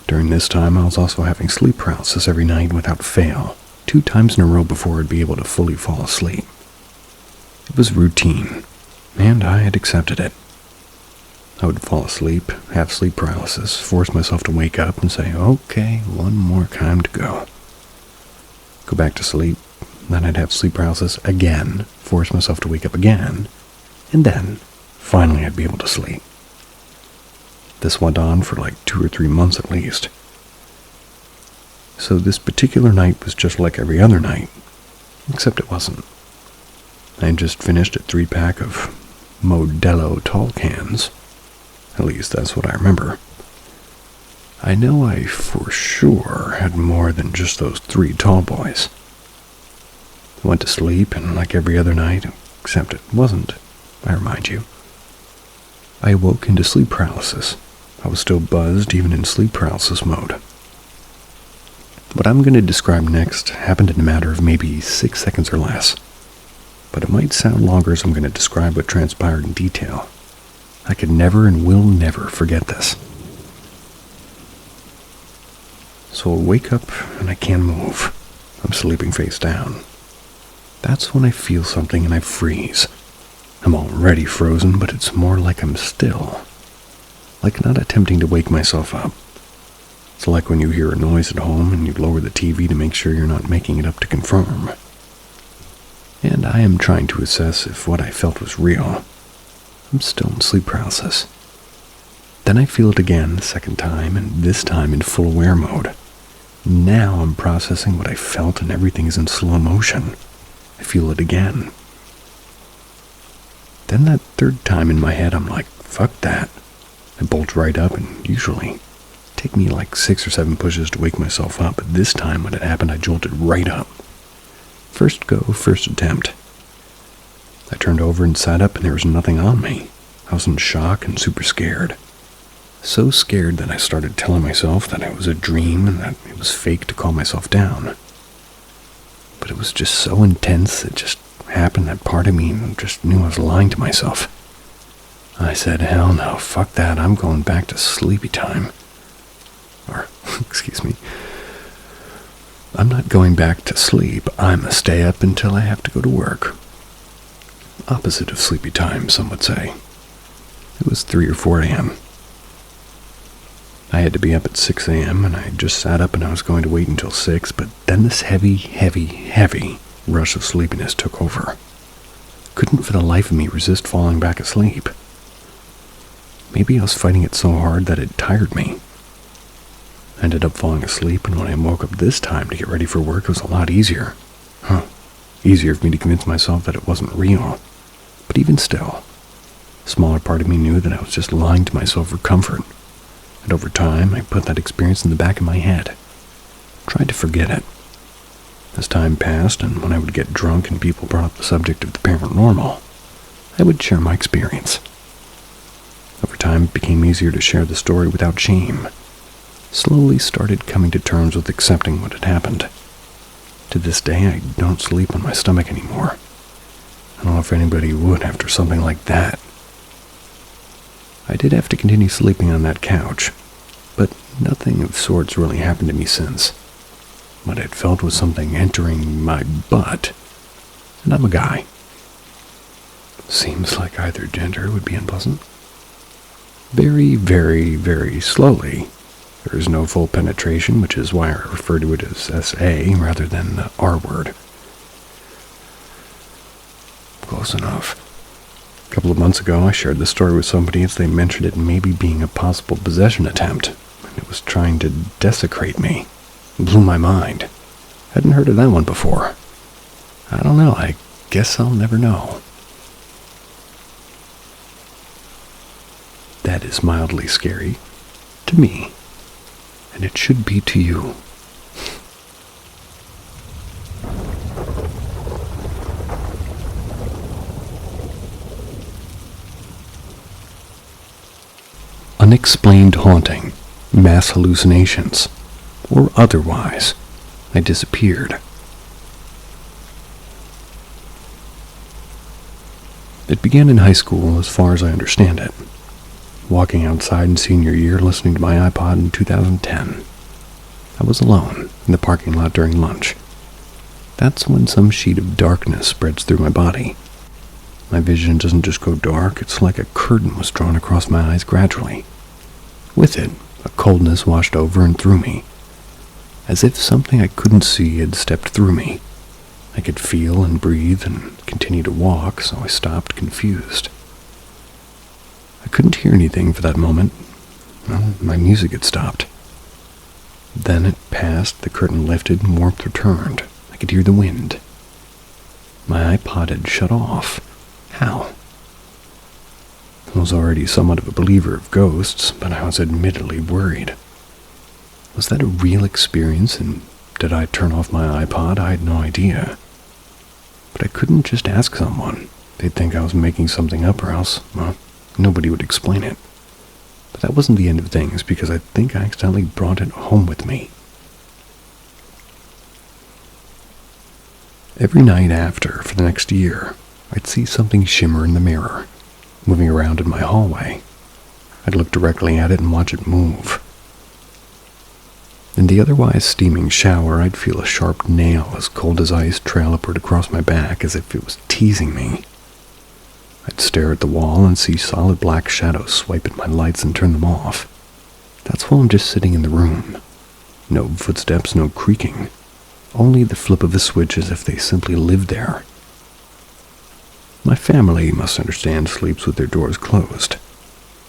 During this time, I was also having sleep paralysis every night without fail, 2 times in a row before I'd be able to fully fall asleep. It was routine, and I had accepted it. I would fall asleep, have sleep paralysis, force myself to wake up and say, okay, 1 more time to go. Go back to sleep, then I'd have sleep paralysis again, force myself to wake up again, and then, finally I'd be able to sleep. This went on for like 2 or 3 months at least. So this particular night was just like every other night, except it wasn't. I had just finished a 3-pack of Modelo tall cans. At least that's what I remember. I know I for sure had more than just those 3 tall boys. I went to sleep, and like every other night, except it wasn't, I remind you. I awoke into sleep paralysis. I was still buzzed even in sleep paralysis mode. What I'm going to describe next happened in a matter of maybe 6 seconds or less. But it might sound longer as I'm going to describe what transpired in detail. I could never and will never forget this. So I wake up and I can't move. I'm sleeping face down. That's when I feel something and I freeze. I'm already frozen, but it's more like I'm still. Like not attempting to wake myself up. It's like when you hear a noise at home and you lower the TV to make sure you're not making it up to confirm. And I am trying to assess if what I felt was real. I'm still in sleep paralysis. Then I feel it again, the second time, and this time in full aware mode. Now I'm processing what I felt and everything is in slow motion. I feel it again. Then that third time in my head, I'm like, fuck that. I bolt right up and usually take me like 6 or 7 pushes to wake myself up, but this time when it happened, I jolted right up. First go, first attempt. I turned over and sat up and there was nothing on me. I was in shock and super scared. So scared that I started telling myself that it was a dream and that it was fake to calm myself down. But it was just so intense, it just happened that part of me just knew I was lying to myself. I said, hell no, fuck that, I'm going back to sleepy time. Or, excuse me, I'm not going back to sleep, I'm a stay up until I have to go to work. Opposite of sleepy time, some would say. It was 3 or 4 a.m. I had to be up at 6 a.m. and I had just sat up and I was going to wait until 6, but then this heavy rush of sleepiness took over. Couldn't for the life of me resist falling back asleep. Maybe I was fighting it so hard that it tired me. I ended up falling asleep, and when I woke up this time to get ready for work, it was a lot easier. Easier for me to convince myself that it wasn't real. But even still, a smaller part of me knew that I was just lying to myself for comfort. And over time, I put that experience in the back of my head. Tried to forget it. As time passed, and when I would get drunk and people brought up the subject of the paranormal, I would share my experience. Over time, it became easier to share the story without shame. Slowly started coming to terms with accepting what had happened. To this day, I don't sleep on my stomach anymore. I don't know if anybody would after something like that. I did have to continue sleeping on that couch, but nothing of sorts really happened to me since. What I'd felt was something entering my butt, and I'm a guy. Seems like either gender would be unpleasant. Very slowly. There is no full penetration, which is why I refer to it as SA rather than the R word. Close enough. A couple of months ago, I shared the story with somebody as they mentioned it maybe being a possible possession attempt, and it was trying to desecrate me. It blew my mind. Hadn't heard of that one before. I don't know, I guess I'll never know. That is mildly scary. To me. And it should be to you. Unexplained haunting, mass hallucinations, or otherwise, I disappeared. It began in high school as far as I understand it. Walking outside in senior year listening to my iPod in 2010. I was alone in the parking lot during lunch. That's when some sheet of darkness spreads through my body. My vision doesn't just go dark, it's like a curtain was drawn across my eyes gradually. With it, a coldness washed over and through me. As if something I couldn't see had stepped through me. I could feel and breathe and continue to walk, so I stopped confused. I couldn't hear anything for that moment. Well, my music had stopped. Then it passed, the curtain lifted, and warmth returned. I could hear the wind. My iPod had shut off. How? I was already somewhat of a believer of ghosts, but I was admittedly worried. Was that a real experience, and did I turn off my iPod? I had no idea. But I couldn't just ask someone. They'd think I was making something up, or else, well, nobody would explain it. But that wasn't the end of things, because I think I accidentally brought it home with me. Every night after, for the next year, I'd see something shimmer in the mirror, moving around in my hallway. I'd look directly at it and watch it move. In the otherwise steaming shower, I'd feel a sharp nail as cold as ice trail upward across my back as if it was teasing me. I'd stare at the wall and see solid black shadows swipe at my lights and turn them off. That's while I'm just sitting in the room. No footsteps, no creaking. Only the flip of a switch as if they simply lived there. My family, you must understand, sleeps with their doors closed.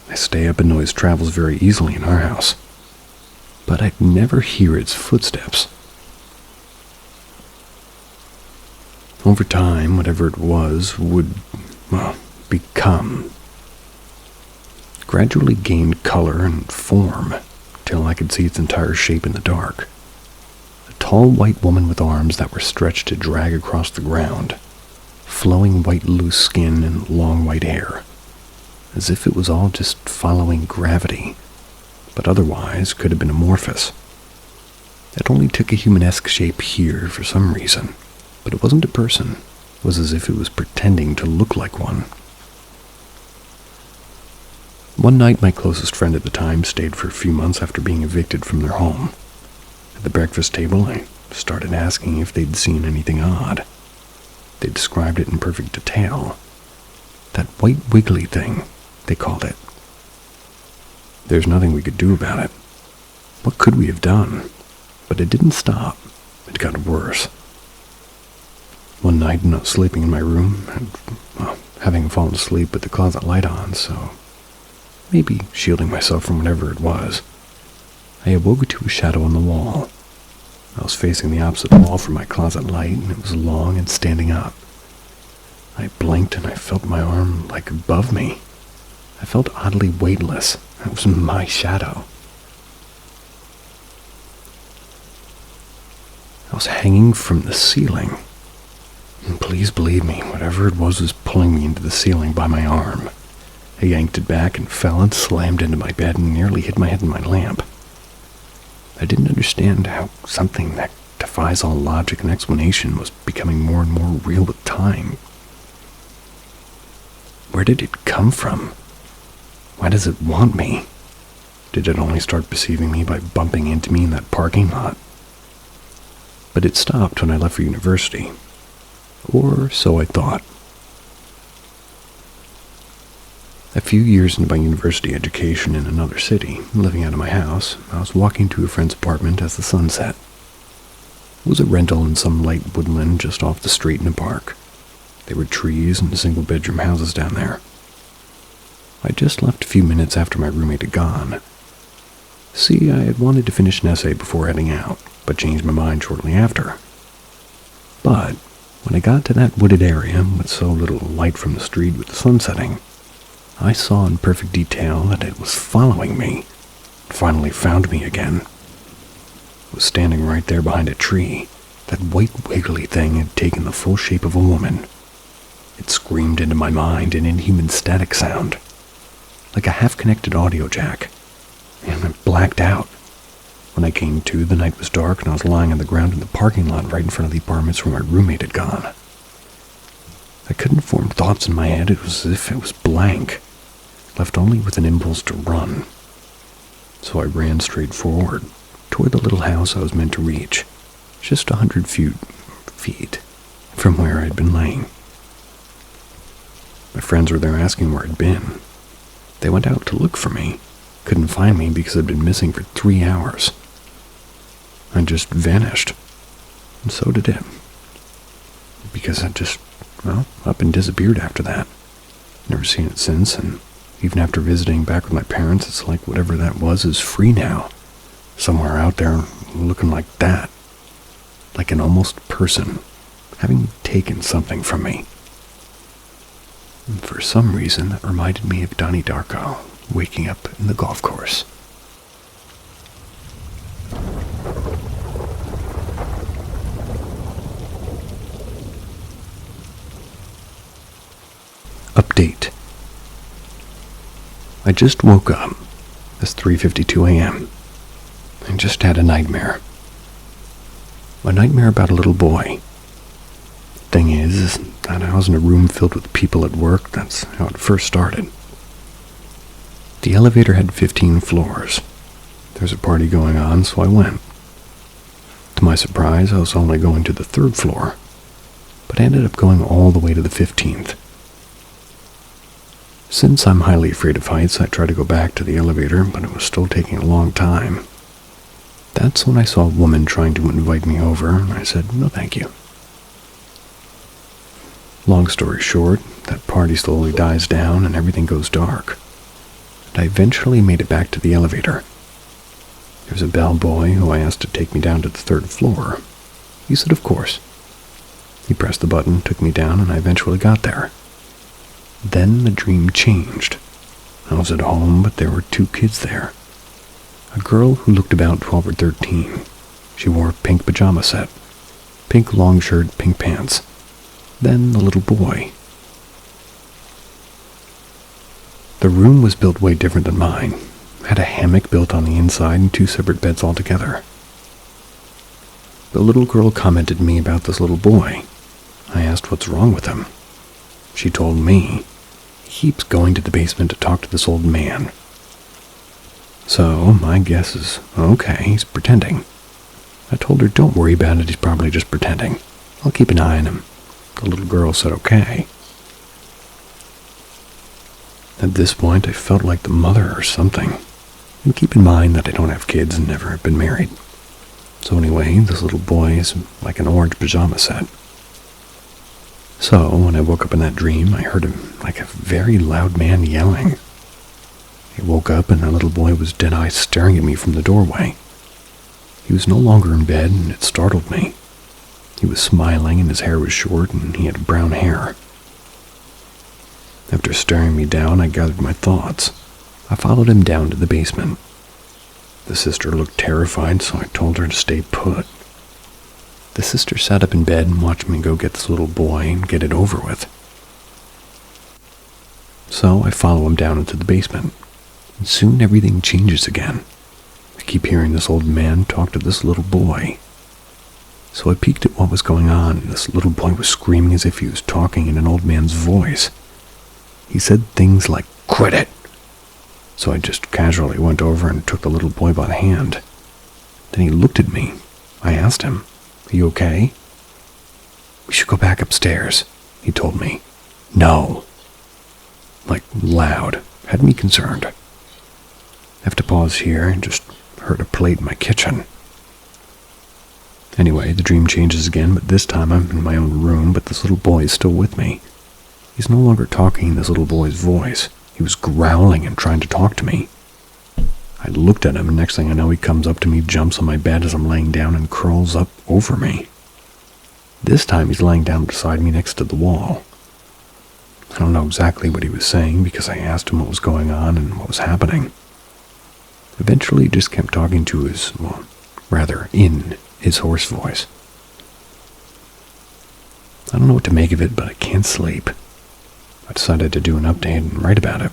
I stay up and noise travels very easily in our house. But I'd never hear its footsteps. Over time, whatever it was would, become. Gradually gained color and form, till I could see its entire shape in the dark. A tall white woman with arms that were stretched to drag across the ground, flowing white loose skin and long white hair, as if it was all just following gravity, but otherwise could have been amorphous. It only took a humanesque shape here for some reason, but it wasn't a person. It was as if it was pretending to look like one. One night, my closest friend at the time stayed for a few months after being evicted from their home. At the breakfast table, I started asking if they'd seen anything odd. They described it in perfect detail. That white wiggly thing, they called it. There's nothing we could do about it. What could we have done? But it didn't stop. It got worse. One night, not sleeping in my room, and, having fallen asleep with the closet light on, so maybe shielding myself from whatever it was, I awoke to a shadow on the wall. I was facing the opposite wall from my closet light, and it was long and standing up. I blinked, and I felt my arm, above me. I felt oddly weightless. It was my shadow. I was hanging from the ceiling. And please believe me, whatever it was pulling me into the ceiling by my arm. I yanked it back and fell and slammed into my bed and nearly hit my head in my lamp. I didn't understand how something that defies all logic and explanation was becoming more and more real with time. Where did it come from? Why does it want me? Did it only start perceiving me by bumping into me in that parking lot? But it stopped when I left for university. Or so I thought. A few years into my university education in another city, living out of my house, I was walking to a friend's apartment as the sun set. It was a rental in some light woodland just off the street in a park. There were trees and single-bedroom houses down there. I just left a few minutes after my roommate had gone. See, I had wanted to finish an essay before heading out, but changed my mind shortly after. But when I got to that wooded area, with so little light from the street with the sun setting, I saw in perfect detail that it was following me. It finally found me again. It was standing right there behind a tree. That white wiggly thing had taken the full shape of a woman. It screamed into my mind an inhuman static sound, like a half-connected audio jack, and I blacked out. When I came to, the night was dark and I was lying on the ground in the parking lot right in front of the apartments where my roommate had gone. I couldn't form thoughts in my head. It was as if it was blank, left only with an impulse to run. So I ran straight forward, toward the little house I was meant to reach, just 100 feet from where I'd been laying. My friends were there asking where I'd been. They went out to look for me, couldn't find me because I'd been missing for 3 hours. I just vanished, and so did it. Because I just, up and disappeared after that. Never seen it since, and even after visiting back with my parents, it's like whatever that was is free now. somewhere out there looking like that, like an almost person, having taken something from me. And for some reason, that reminded me of Donnie Darko waking up in the golf course. Update. I just woke up. It's 3:52 a.m. I just had a nightmare. A nightmare about a little boy. Thing is that I was in a room filled with people at work. That's how it first started. The elevator had 15 floors. There's a party going on, so I went. To my surprise, I was only going to the 3rd floor, but I ended up going all the way to the 15th. Since I'm highly afraid of heights, I tried to go back to the elevator, but it was still taking a long time. That's when I saw a woman trying to invite me over, and I said, no thank you. Long story short, that party slowly dies down and everything goes dark. And I eventually made it back to the elevator. There's a bellboy who I asked to take me down to the 3rd floor. He said, of course. He pressed the button, took me down, and I eventually got there. Then the dream changed. I was at home, but there were 2 kids there. A girl who looked about 12 or 13. She wore a pink pajama set, pink long shirt, pink pants. Then the little boy. The room was built way different than mine. It had a hammock built on the inside and 2 separate beds altogether. The little girl commented to me about this little boy. I asked what's wrong with him. She told me he keeps going to the basement to talk to this old man. So my guess is, okay, he's pretending. I told her, don't worry about it, he's probably just pretending. I'll keep an eye on him. The little girl said okay. At this point, I felt like the mother or something. And keep in mind that I don't have kids and never have been married. So anyway, this little boy is like an orange pajama set. So, when I woke up in that dream, I heard him like a very loud man yelling. I woke up and that little boy was dead-eyed staring at me from the doorway. He was no longer in bed and it startled me. He was smiling and his hair was short and he had brown hair. After staring me down, I gathered my thoughts. I followed him down to the basement. The sister looked terrified, so I told her to stay put. The sister sat up in bed and watched me go get this little boy and get it over with. So I follow him down into the basement, and soon everything changes again. I keep hearing this old man talk to this little boy. So I peeked at what was going on, and this little boy was screaming as if he was talking in an old man's voice. He said things like, "Quit it!" So I just casually went over and took the little boy by the hand. Then he looked at me. I asked him, "Are you okay?" "We should go back upstairs," he told me. "No." Like loud. Had me concerned. I have to pause here and just heard a plate in my kitchen. Anyway, the dream changes again, but this time I'm in my own room, but this little boy is still with me. He's no longer talking in this little boy's voice. He was growling and trying to talk to me. I looked at him, and next thing I know, he comes up to me, jumps on my bed as I'm laying down, and crawls up over me. This time he's laying down beside me next to the wall. I don't know exactly what he was saying because I asked him what was going on and what was happening. Eventually he just kept talking to his, in his hoarse voice. I don't know what to make of it, but I can't sleep. I decided to do an update and write about it.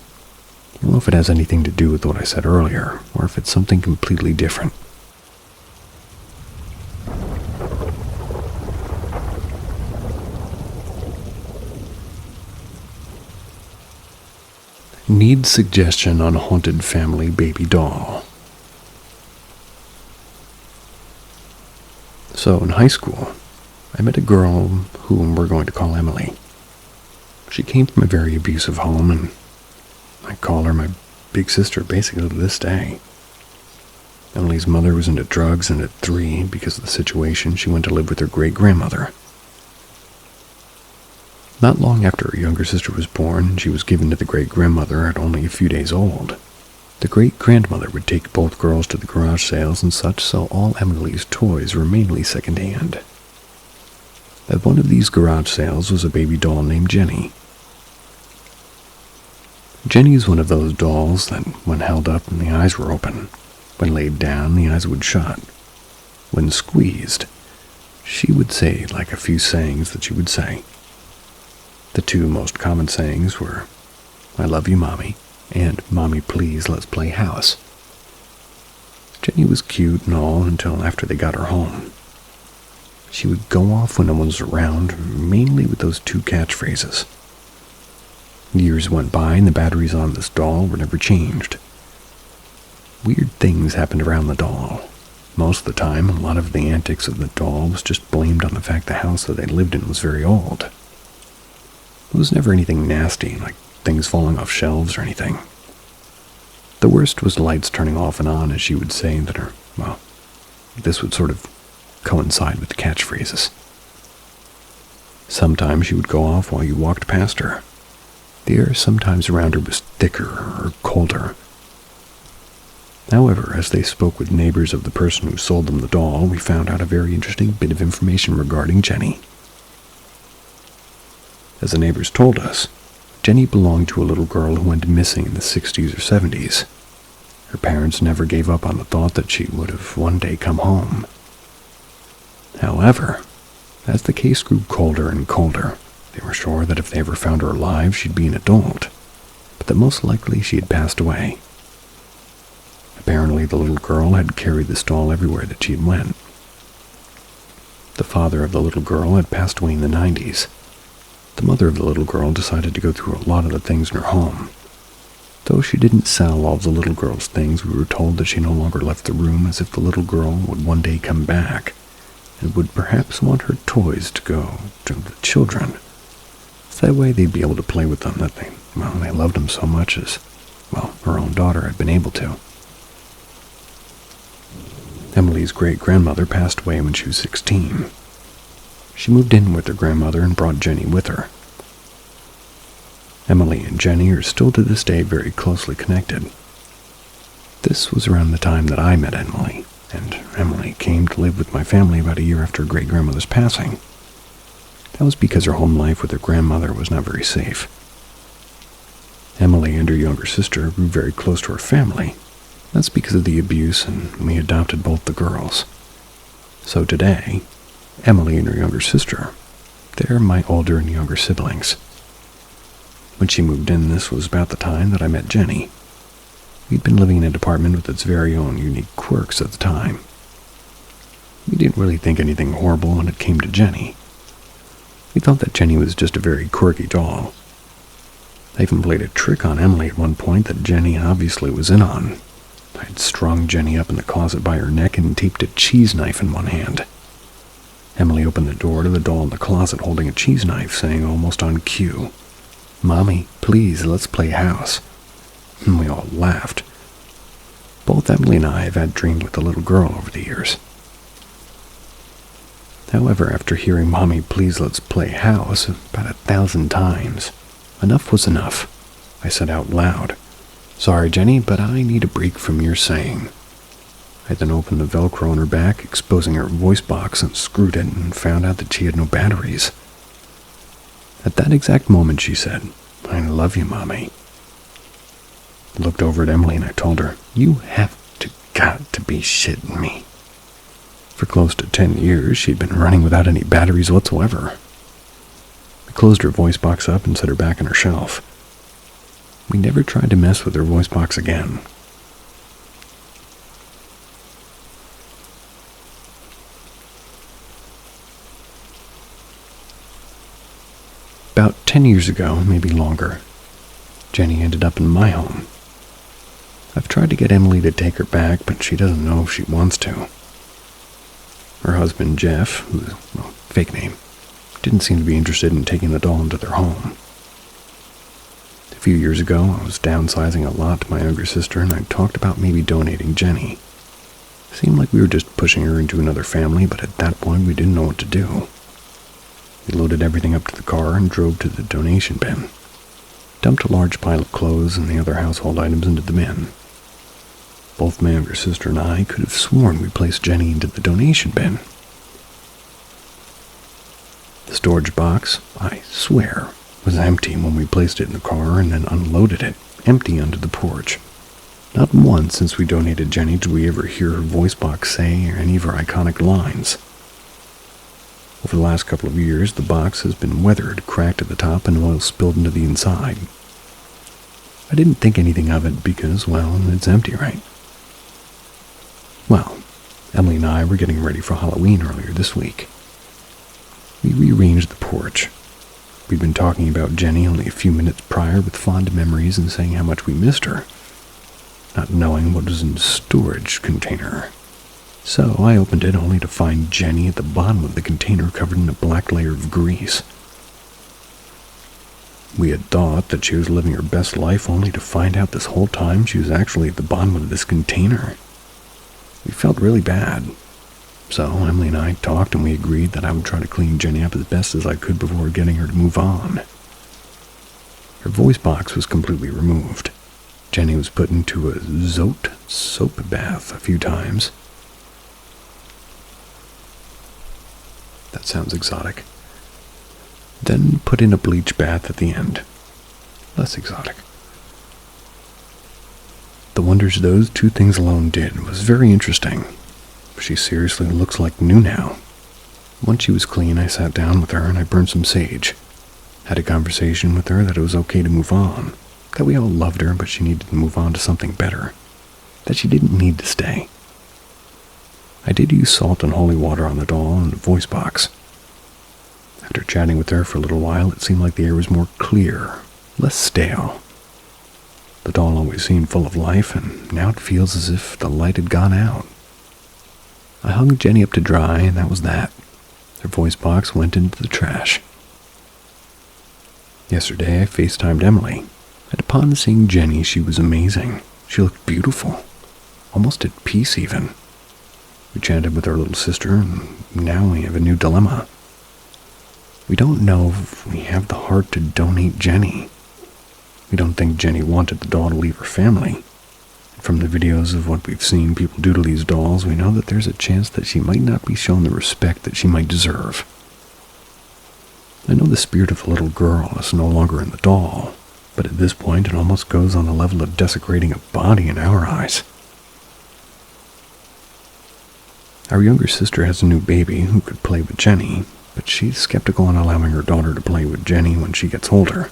I don't know if it has anything to do with what I said earlier, or if it's something completely different. Need suggestion on haunted family baby doll. So in high school, I met a girl whom we're going to call Emily. She came from a very abusive home, and I call her my big sister basically to this day. Emily's mother was into drugs, and at 3, because of the situation, she went to live with her great-grandmother. Not long after her younger sister was born, she was given to the great-grandmother at only a few days old. The great-grandmother would take both girls to the garage sales and such, so all Emily's toys were mainly second-hand. At one of these garage sales was a baby doll named Jenny. Jenny is one of those dolls that, when held up, the eyes were open. When laid down, the eyes would shut. When squeezed, she would say like a few sayings that she would say. The two most common sayings were, "I love you, Mommy," and "Mommy, please, let's play house." Jenny was cute and all until after they got her home. She would go off when no one was around, mainly with those two catchphrases. Years went by and the batteries on this doll were never changed. Weird things happened around the doll. Most of the time, a lot of the antics of the doll was just blamed on the fact the house that they lived in was very old. It was never anything nasty, like things falling off shelves or anything. The worst was lights turning off and on, as she would say that this would sort of coincide with the catchphrases. Sometimes she would go off while you walked past her. The air sometimes around her was thicker or colder. However, as they spoke with neighbors of the person who sold them the doll, we found out a very interesting bit of information regarding Jenny. As the neighbors told us, Jenny belonged to a little girl who went missing in the 60s or 70s. Her parents never gave up on the thought that she would have one day come home. However, as the case grew colder and colder, they were sure that if they ever found her alive, she'd be an adult, but that most likely she had passed away. Apparently, the little girl had carried this doll everywhere that she had went. The father of the little girl had passed away in the 90s. The mother of the little girl decided to go through a lot of the things in her home. Though she didn't sell all of the little girl's things, we were told that she no longer left the room, as if the little girl would one day come back and would perhaps want her toys to go to the children. So that way they'd be able to play with them, that they loved them so much as, her own daughter had been able to. Emily's great-grandmother passed away when she was 16. She moved in with her grandmother and brought Jenny with her. Emily and Jenny are still to this day very closely connected. This was around the time that I met Emily, and Emily came to live with my family about a year after her great-grandmother's passing. That was because her home life with her grandmother was not very safe. Emily and her younger sister grew very close to her family. That's because of the abuse, and we adopted both the girls. So today, Emily and her younger sister, they're my older and younger siblings. When she moved in, this was about the time that I met Jenny. We'd been living in a apartment with its very own unique quirks at the time. We didn't really think anything horrible when it came to Jenny. We thought that Jenny was just a very quirky doll. I even played a trick on Emily at one point that Jenny obviously was in on. I had strung Jenny up in the closet by her neck and taped a cheese knife in one hand. Emily opened the door to the doll in the closet holding a cheese knife, saying almost on cue, "Mommy, please, let's play house." And we all laughed. Both Emily and I have had dreams with the little girl over the years. However, after hearing "Mommy, please, let's play house" about 1,000 times, enough was enough. I said out loud, "Sorry, Jenny, but I need a break from your saying." I then opened the Velcro on her back, exposing her voice box, and screwed it, and found out that she had no batteries. At that exact moment, she said, "I love you, Mommy." I looked over at Emily and I told her, "You have got to be shitting me." For close to 10 years, she'd been running without any batteries whatsoever. I closed her voice box up and set her back on her shelf. We never tried to mess with her voice box again. About 10 years ago, maybe longer, Jenny ended up in my home. I've tried to get Emily to take her back, but she doesn't know if she wants to. Her husband, Jeff, who's a fake name, didn't seem to be interested in taking the doll into their home. A few years ago, I was downsizing a lot to my younger sister, and I talked about maybe donating Jenny. It seemed like we were just pushing her into another family, but at that point we didn't know what to do. We loaded everything up to the car and drove to the donation bin, dumped a large pile of clothes and the other household items into the bin. Both my younger sister and I could have sworn we placed Jenny into the donation bin. The storage box, I swear, was empty when we placed it in the car and then unloaded it, empty onto the porch. Not once since we donated Jenny did we ever hear her voice box say any of her iconic lines. Over the last couple of years, the box has been weathered, cracked at the top, and oil spilled into the inside. I didn't think anything of it because, well, it's empty, right? Well, Emily and I were getting ready for Halloween earlier this week. We rearranged the porch. We'd been talking about Jenny only a few minutes prior with fond memories and saying how much we missed her, not knowing what was in the storage container. So I opened it only to find Jenny at the bottom of the container covered in a black layer of grease. We had thought that she was living her best life only to find out this whole time she was actually at the bottom of this container. We felt really bad. So Emily and I talked and we agreed that I would try to clean Jenny up as best as I could before getting her to move on. Her voice box was completely removed. Jenny was put into a Zote soap bath a few times. That sounds exotic. Then put in a bleach bath at the end. Less exotic. The wonders those two things alone did was very interesting. She seriously looks like new now. Once she was clean, I sat down with her and I burned some sage. Had a conversation with her that it was okay to move on. That we all loved her, but she needed to move on to something better. That she didn't need to stay. I did use salt and holy water on the doll and the voice box. After chatting with her for a little while, it seemed like the air was more clear, less stale. The doll always seemed full of life, and now it feels as if the light had gone out. I hung Jenny up to dry, and that was that. Her voice box went into the trash. Yesterday, I FaceTimed Emily, and upon seeing Jenny, she was amazing. She looked beautiful, almost at peace even. We chatted with her little sister, and now we have a new dilemma. We don't know if we have the heart to donate Jenny. We don't think Jenny wanted the doll to leave her family. From the videos of what we've seen people do to these dolls, we know that there's a chance that she might not be shown the respect that she might deserve. I know the spirit of the little girl is no longer in the doll, but at this point it almost goes on the level of desecrating a body in our eyes. Our younger sister has a new baby who could play with Jenny, but she's skeptical on allowing her daughter to play with Jenny when she gets older.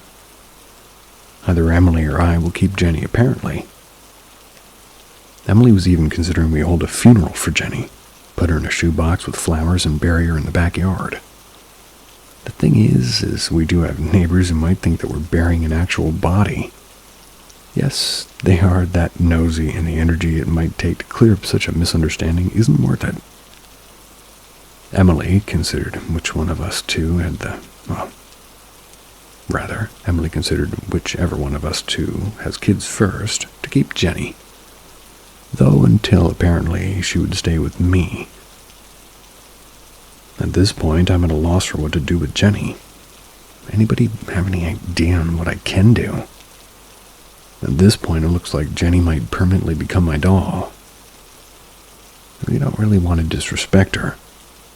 Either Emily or I will keep Jenny, apparently. Emily was even considering we hold a funeral for Jenny, put her in a shoebox with flowers and bury her in the backyard. The thing is we do have neighbors who might think that we're burying an actual body. Yes, they are that nosy, and the energy it might take to clear up such a misunderstanding isn't worth it. Emily considered which one of us two had Emily considered whichever one of us two has kids first to keep Jenny. Though until apparently she would stay with me. At this point, I'm at a loss for what to do with Jenny. Anybody have any idea on what I can do? At this point, it looks like Jenny might permanently become my doll. We don't really want to disrespect her.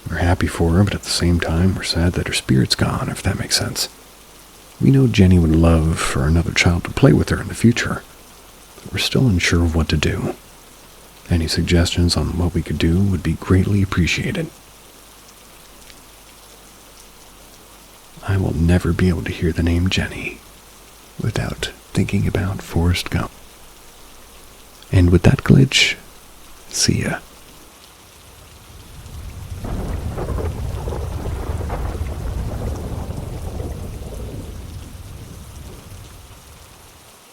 We're happy for her, but at the same time, we're sad that her spirit's gone, if that makes sense. We know Jenny would love for another child to play with her in the future, but we're still unsure of what to do. Any suggestions on what we could do would be greatly appreciated. I will never be able to hear the name Jenny without thinking about Forrest Gump. And with that glitch, see ya.